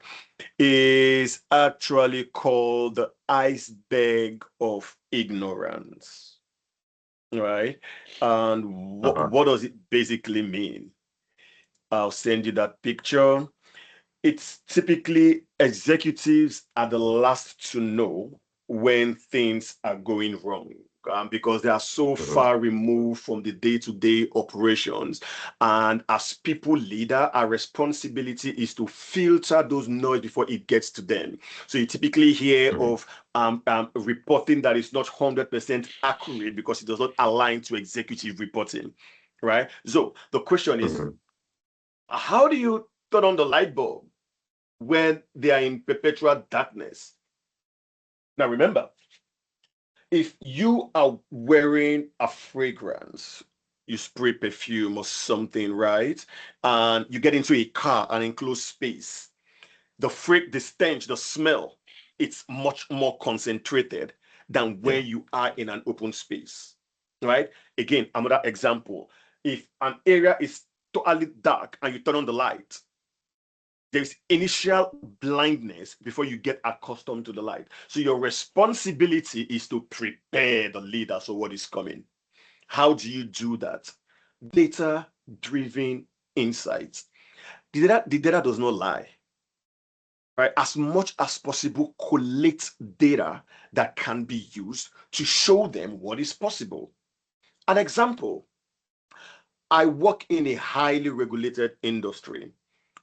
Is actually called the iceberg of ignorance, right? And what does it basically mean? I'll send you that picture. It's typically executives are the last to know when things are going wrong, because they are so far removed from the day-to-day operations. And as people leader, our responsibility is to filter those noise before it gets to them. So you typically hear of reporting that is not 100% accurate because it does not align to executive reporting, right? So the question is, how do you turn on the light bulb when they are in perpetual darkness? Now, remember, if you are wearing a fragrance, you spray perfume or something, right? And you get into a car, an enclosed space, the stench, the smell, it's much more concentrated than when you are in an open space, right? Again, another example. If an area is totally dark and you turn on the light, there's initial blindness before you get accustomed to the light. So your responsibility is to prepare the leader for what is coming. How do you do that? Data-driven insights. The data does not lie. Right? As much as possible, collect data that can be used to show them what is possible. An example, I work in a highly regulated industry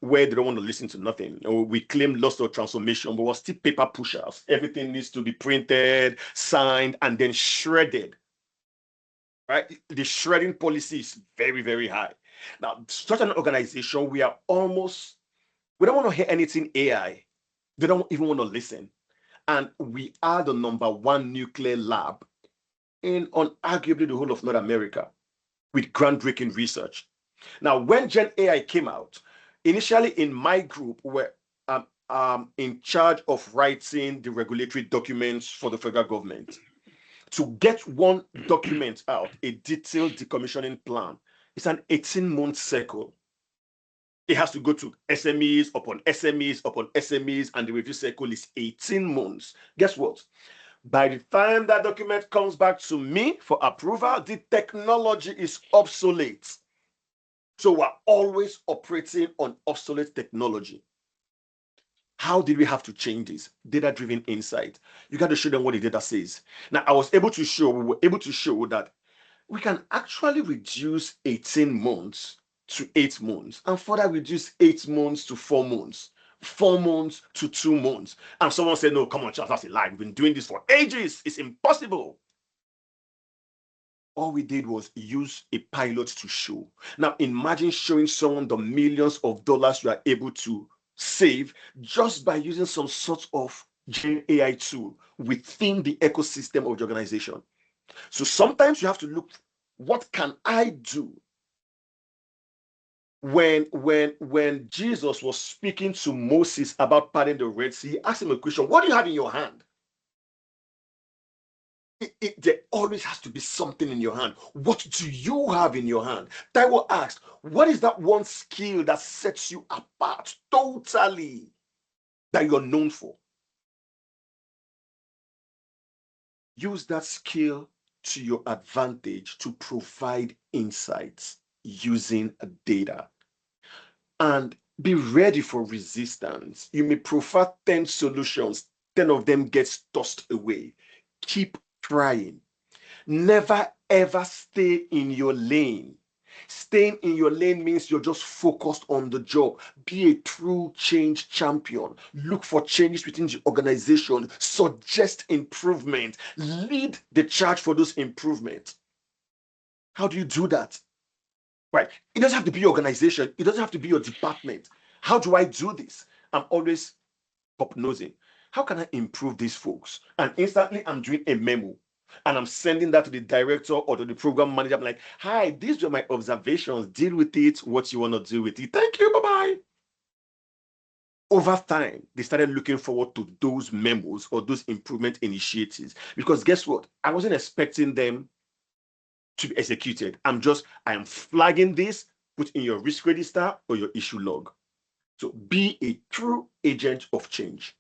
where they don't want to listen to nothing. We claim loss of transformation, but we're still paper pushers. Everything needs to be printed, signed, and then shredded. Right? The shredding policy is very, very high. Now, such an organization, we are almost We don't want to hear anything AI. They don't even want to listen. And we are the #1 nuclear lab in arguably the whole of North America with groundbreaking research. Now, when Gen AI came out, initially in my group, we're in charge of writing the regulatory documents for the federal government. To get one document out, a detailed decommissioning plan, it's an 18-month cycle. It has to go to SMEs upon SMEs upon SMEs, and the review cycle is 18 months. Guess what? By the time that document comes back to me for approval, the technology is obsolete. So we're always operating on obsolete technology. How did we have to change this? Data-driven insight. You got to show them what the data says. Now, we were able to show that we can actually reduce 18 months to 8 months, and further reduce 8 months to 4 months, 4 months to 2 months. And someone said, no, come on, Charles, that's a lie. We've been doing this for ages. It's impossible. All we did was use a pilot to show. Now, imagine showing someone the millions of dollars you are able to save just by using some sort of Gen AI tool within the ecosystem of the organization. So sometimes you have to look, what can I do? When Jesus was speaking to Moses about parting the Red Sea, he asked him a question: what do you have in your hand? There always has to be something in your hand. What do you have in your hand? Taiwo asked, what is that one skill that sets you apart totally, that you're known for? Use that skill to your advantage to provide insights using data. And be ready for resistance. You may prefer 10 solutions, 10 of them gets tossed away. Keep trying. Never ever stay in your lane. Staying in your lane means you're just focused on the job. Be a true change champion. Look for changes within the organization. Suggest improvement. Lead the charge for those improvements. How do you do that? Right. It doesn't have to be your organization. It doesn't have to be your department. How do I do this? I'm always pop-nosing. How can I improve these folks? And instantly I'm doing a memo and I'm sending that to the director or to the program manager. I'm like, hi, these were my observations. Deal with it, what you want to do with it. Thank you, bye-bye. Over time, they started looking forward to those memos or those improvement initiatives. Because guess what? I wasn't expecting them to be executed. I am flagging this, put in your risk register or your issue log. So be a true agent of change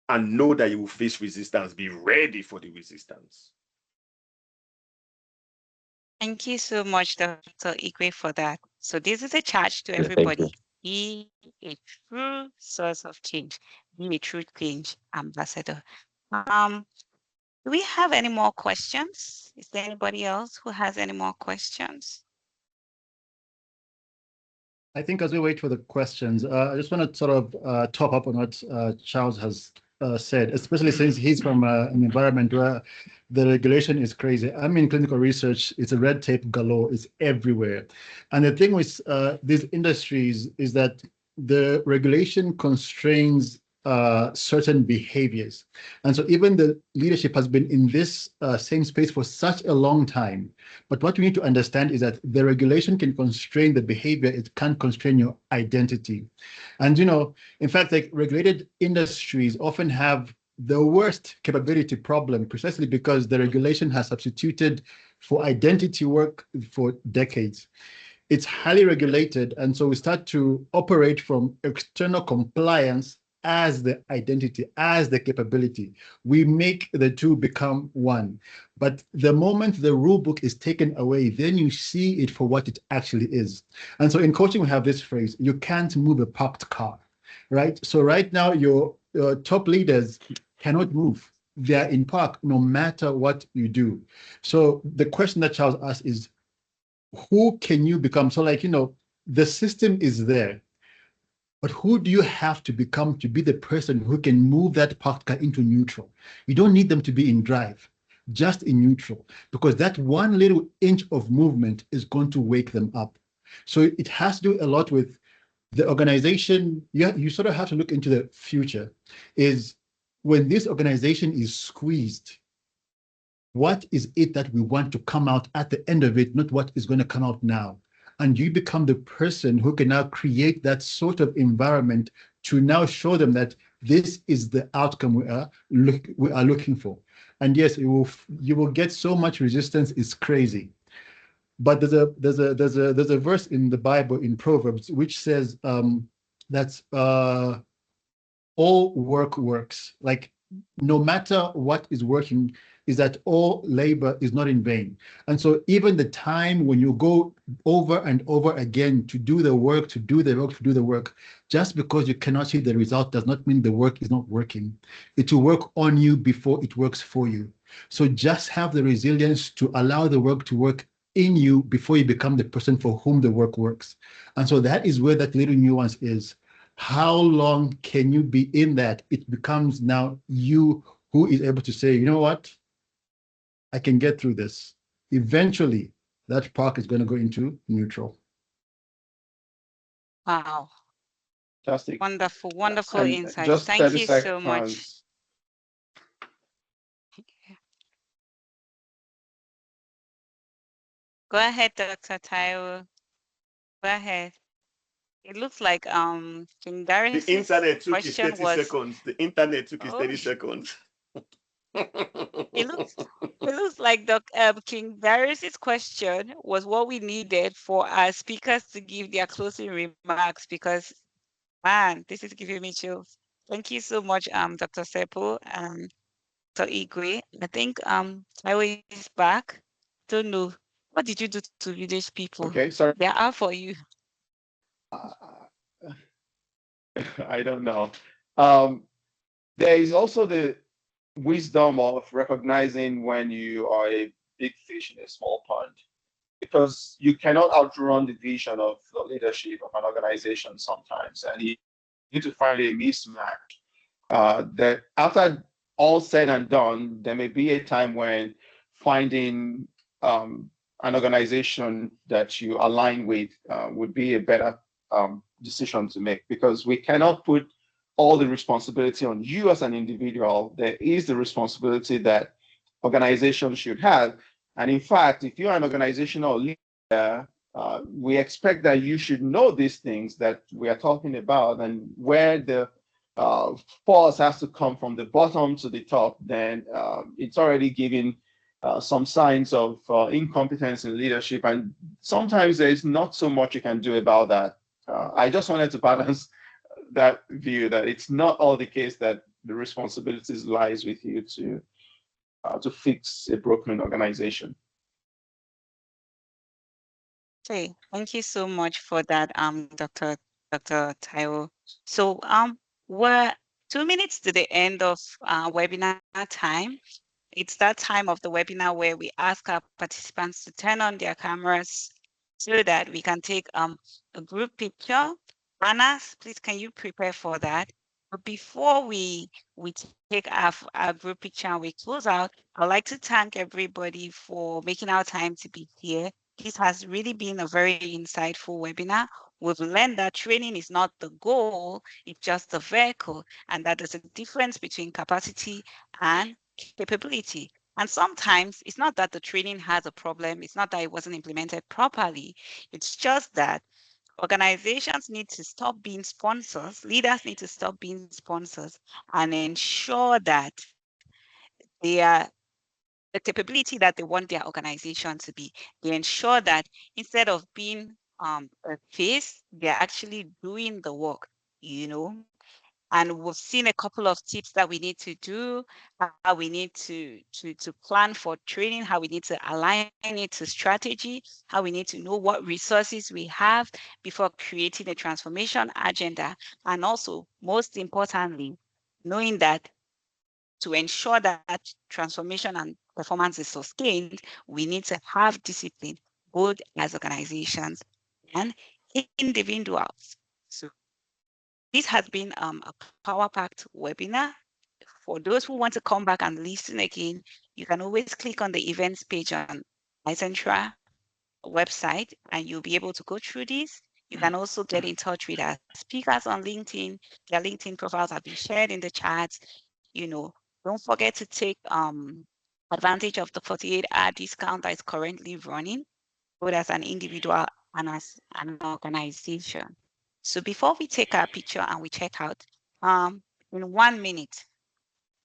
and know that you will face resistance. Be ready for the resistance. Thank you so much, Dr. Igwe, for that. So this is a charge to everybody. Be a true source of change. Be a true change ambassador. Do we have any more questions? Is there anybody else who has any more questions? I think as we wait for the questions, I just want to sort of top up on what Charles has said, especially since he's from an environment where the regulation is crazy. I'm in clinical research. It's a red tape galore. It's everywhere. And the thing with these industries is that the regulation constrains certain behaviors. And so even the leadership has been in this same space for such a long time. But what we need to understand is that the regulation can constrain the behavior. It can't constrain your identity. And, in fact, like regulated industries often have the worst capability problem precisely because the regulation has substituted for identity work for decades. It's highly regulated. And so we start to operate from external compliance as the identity, as the capability. We make the two become one. But the moment the rule book is taken away, then you see it for what it actually is. And so in coaching, we have this phrase, you can't move a parked car, right? So right now, your top leaders cannot move. They are in park no matter what you do. So the question that Charles asked is, who can you become? So the system is there. But who do you have to become to be the person who can move that parked car into neutral? You don't need them to be in drive, just in neutral, because that one little inch of movement is going to wake them up. So it has to do a lot with the organization, you sort of have to look into the future, is when this organization is squeezed, what is it that we want to come out at the end of it, not what is going to come out now. And you become the person who can now create that sort of environment to now show them that this is the outcome we are looking for. And yes, you will get so much resistance, it's crazy. But there's a verse in the Bible in Proverbs which says that all work works. Like no matter what is working, is that all labor is not in vain. And so even the time when you go over and over again to do the work, just because you cannot see the result does not mean the work is not working. It will work on you before it works for you. So just have the resilience to allow the work to work in you before you become the person for whom the work works. And so that is where that little nuance is. How long can you be in that? It becomes now you who is able to say, you know what? I can get through this. Eventually, that spark is going to go into neutral. Wow. Fantastic. Wonderful, wonderful insights. Just Thank you so much. Go ahead, Dr. Taiwo. Go ahead. It looks like King Darius' the internet took his 30 was... seconds. The internet took his 30 seconds. It looks like the King Darius' question was what we needed for our speakers to give their closing remarks, because man, this is giving me chills. Thank you so much, Dr. Sepo, Dr. Igwe. I think Taiwo is back. Don't know. What did you do to village people? Okay, sorry. They are for you. I don't know. There is also the wisdom of recognizing when you are a big fish in a small pond, because you cannot outrun the vision of the leadership of an organization sometimes, and you need to find a mismatch. That after all said and done, there may be a time when finding an organization that you align with would be a better decision to make, because we cannot put all the responsibility on you as an individual. There is the responsibility that organizations should have. And in fact, if you're an organizational leader, we expect that you should know these things that we are talking about, and where the force has to come from the bottom to the top, then it's already giving some signs of incompetence in leadership. And sometimes there's not so much you can do about that. I just wanted to balance that view that it's not all the case that the responsibilities lies with you to fix a broken organization. Okay, thank you so much for that, Dr. Taiwo. So we're 2 minutes to the end of webinar time. It's that time of the webinar where we ask our participants to turn on their cameras so that we can take a group picture. Anna, please, can you prepare for that? But before we take our group picture and we close out, I'd like to thank everybody for making our time to be here. This has really been a very insightful webinar. We've learned that training is not the goal, it's just the vehicle, and that there's a difference between capacity and capability. And sometimes it's not that the training has a problem, it's not that it wasn't implemented properly, it's just that organizations need to stop being sponsors, leaders need to stop being sponsors, and ensure that they are the capability that they want their organization to be. They ensure that instead of being a face, they're actually doing the work, you know. And we've seen a couple of tips that we need to do, how we need to plan for training, how we need to align it to strategy, how we need to know what resources we have before creating a transformation agenda. And also, most importantly, knowing that to ensure that transformation and performance is sustained, we need to have discipline, both as organizations and individuals. So this has been a power-packed webinar. For those who want to come back and listen again, you can always click on the events page on iCentra website, and you'll be able to go through this. You can also get in touch with our speakers on LinkedIn. Their LinkedIn profiles have been shared in the chat. Don't forget to take advantage of the 48-hour discount that is currently running, both as an individual and as an organization. So before we take our picture and we check out, in 1 minute,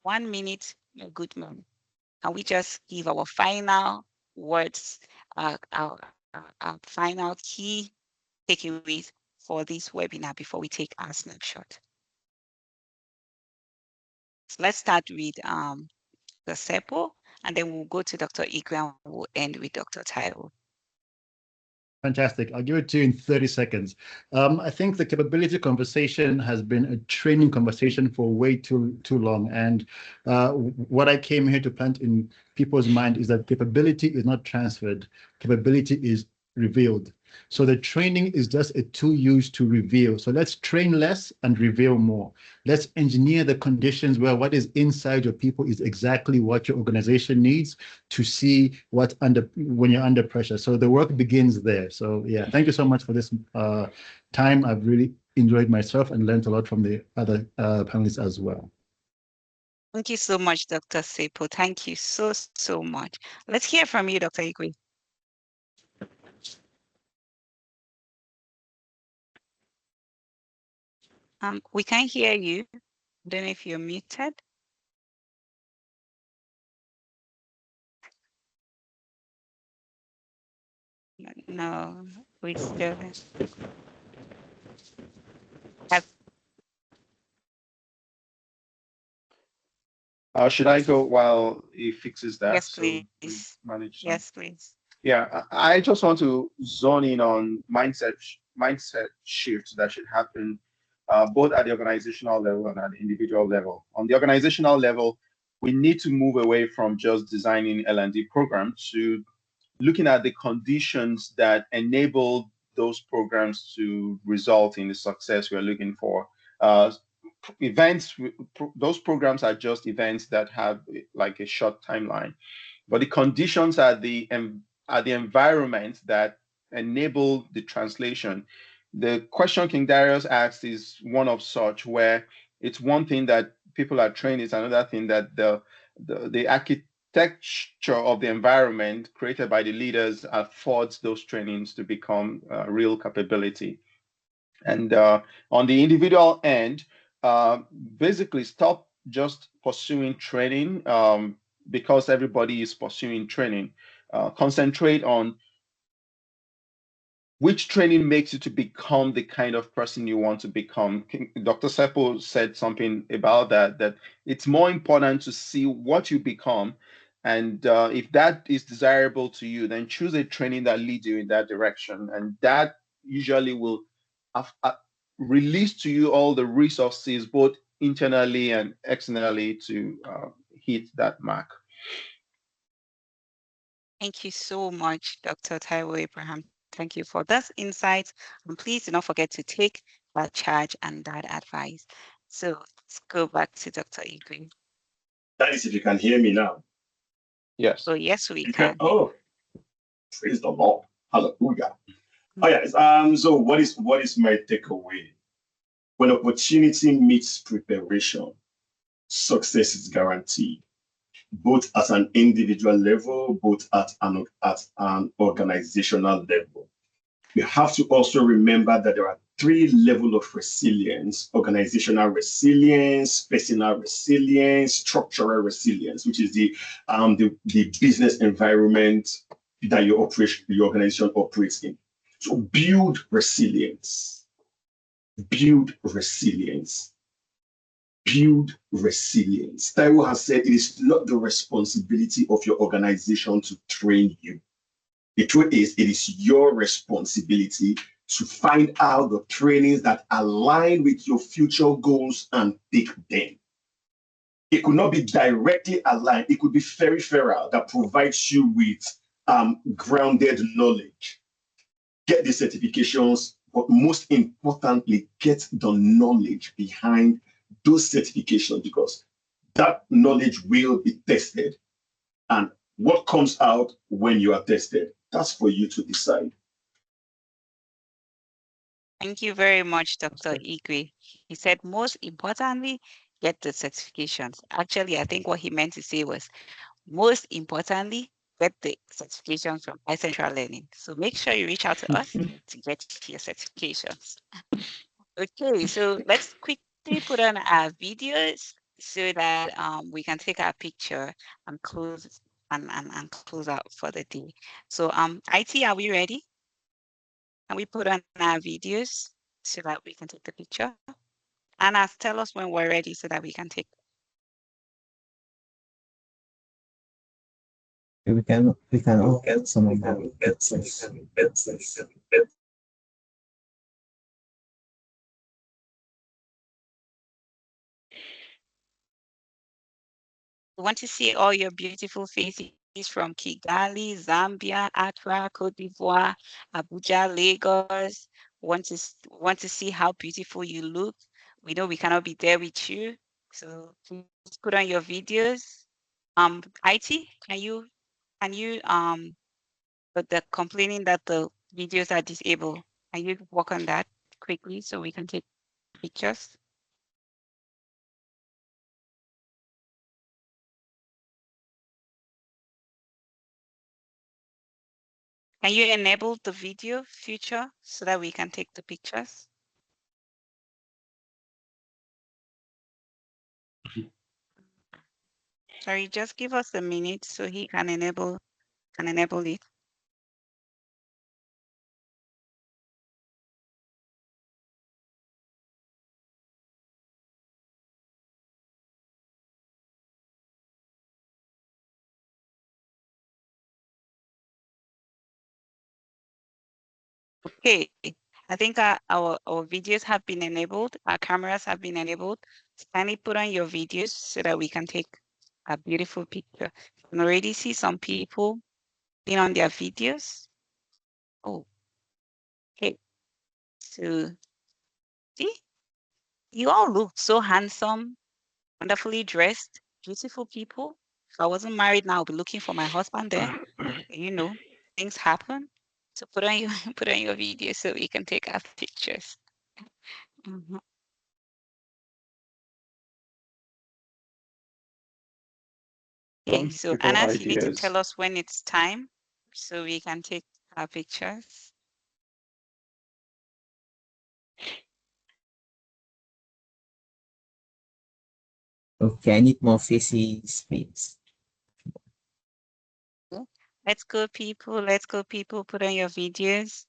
a good man, can we just give our final words, our final key takeaways for this webinar before we take our snapshot? So let's start with the Sepo, and then we'll go to Dr. Igwe and we'll end with Dr. Taiwo. Fantastic. I'll give it to you in 30 seconds. I think the capability conversation has been a training conversation for way too long. And what I came here to plant in people's mind is that capability is not transferred. Capability is revealed. So the training is just a tool used to reveal. So let's train less and reveal more. Let's engineer the conditions where what is inside your people is exactly what your organization needs to see what's when you're under pressure. So the work begins there. So yeah, thank you so much for this time. I've really enjoyed myself and learned a lot from the other panelists as well. Thank you so much, Dr. Sepo. Thank you so much. Let's hear from you, Dr. Igwe. We can't hear you. I don't know if you're muted. No, we still have. Should I go while he fixes that? Yes, please. Yes, please. Yeah, I just want to zone in on mindset shifts that should happen both at the organizational level and at the individual level. On the organizational level, we need to move away from just designing L&D programs to looking at the conditions that enable those programs to result in the success we're looking for. Events, those programs are just events that have like a short timeline, but the conditions are the environment that enable the translation. The question King Darius asked is one of such, where it's one thing that people are trained, it's another thing that the architecture of the environment created by the leaders affords those trainings to become real capability. And on the individual end, basically stop just pursuing training because everybody is pursuing training. Concentrate on which training makes you to become the kind of person you want to become. Dr. Sepo said something about that it's more important to see what you become. And if that is desirable to you, then choose a training that leads you in that direction. And that usually will release to you all the resources, both internally and externally, to hit that mark. Thank you so much, Dr. Taiwo Abraham. Thank you for this insight. And please do not forget to take that charge and that advice. So let's go back to Dr. Igwe. That is if you can hear me now. Yes. Oh, yes, we can. Oh, praise the Lord. Hallelujah. Oh, yes. So what is my takeaway? When opportunity meets preparation, success is guaranteed, both at an individual level, both at an organizational level. We have to also remember that there are 3 levels of resilience: organizational resilience, personal resilience, structural resilience, which is the business environment that your organization operates in. So build resilience. Build resilience. Build resilience. Taiwo has said it is not the responsibility of your organization to train you. The truth is, it is your responsibility to find out the trainings that align with your future goals and take them. It could not be directly aligned. It could be peripheral that provides you with grounded knowledge. Get the certifications, but most importantly, get the knowledge behind those certifications, because that knowledge will be tested. And what comes out when you are tested, that's for you to decide. Thank you very much, Dr. Igwe. He said, most importantly, get the certifications. Actually, I think what he meant to say was, most importantly, get the certifications from iCentra Learning. So make sure you reach out to us to get your certifications. Okay, so let's quickly put on our videos so that we can take our picture and close and close out for the day. So IT, are we ready? Can we put on our videos so that we can take the picture? Anna, tell us when we're ready so that we can take. We can all get some of them. We want to see all your beautiful faces from Kigali, Zambia, Accra, Cote d'Ivoire, Abuja, Lagos. Want to see how beautiful you look. We know we cannot be there with you, so please put on your videos. IT, can you but they're complaining that the videos are disabled. Can you work on that quickly so we can take pictures? Can you enable the video feature so that we can take the pictures? Sorry, just give us a minute so he can enable it. Okay, I think our videos have been enabled, our cameras have been enabled. Kindly put on your videos so that we can take a beautiful picture. You can already see some people being on their videos. Oh, okay. So, see, you all look so handsome, wonderfully dressed, beautiful people. If I wasn't married now, I'll be looking for my husband there. You know, things happen. So put on your put on your video so we can take our pictures. Mhm. Okay, so People Anas, you need to ideas. tell us when it's time so we can take our pictures. Okay, I need more faces, please. Let's go, people. Let's go, people. Put on your videos.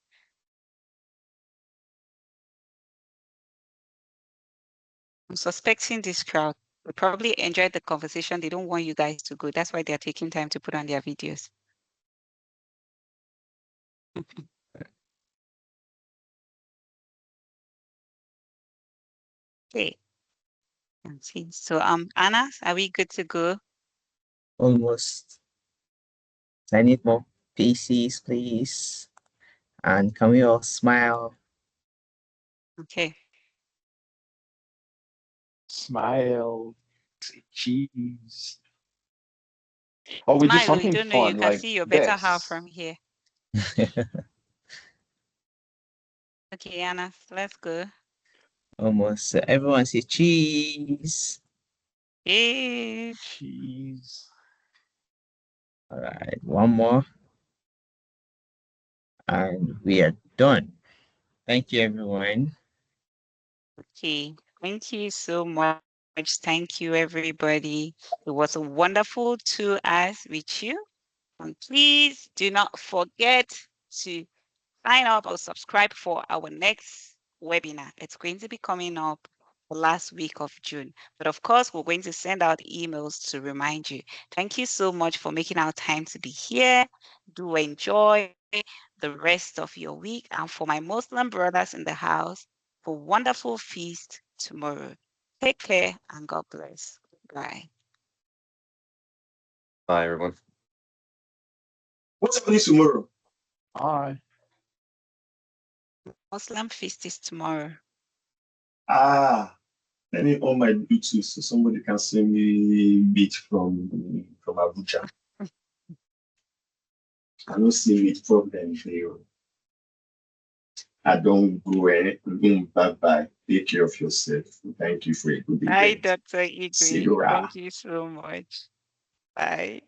I'm suspecting this crowd will probably enjoy the conversation. They don't want you guys to go. That's why they're taking time to put on their videos. Okay. Let's see. So Anna, are we good to go? Almost. I need more faces, please. And can we all smile? Okay. Smile. Cheese. Or we do Smile, you something don't know you fun can like see your better half this. from here. Okay, Anna, let's go. Almost. Everyone say cheese. Cheese. Cheese. All right, one more. And we are done. Thank you, everyone. Okay, thank you so much. Thank you, everybody. It was a wonderful 2 hours with you. And please do not forget to sign up or subscribe for our next webinar. It's going to be coming up the last week of June. But of course, we're going to send out emails to remind you. Thank you so much for making our time to be here. Do enjoy the rest of your week. And for my Muslim brothers in the house, for wonderful feast tomorrow. Take care and God bless. Bye. Bye, everyone. What's happening tomorrow? Bye. Muslim feast is tomorrow. Ah, let me on my Bluetooth so somebody can send me meat from Abuja. I don't see meat problem there. I don't go ahead. Bye-bye. Take care of yourself. Thank you for a good Bye, event. Dr. See Igwe. you around. Thank you so much. Bye.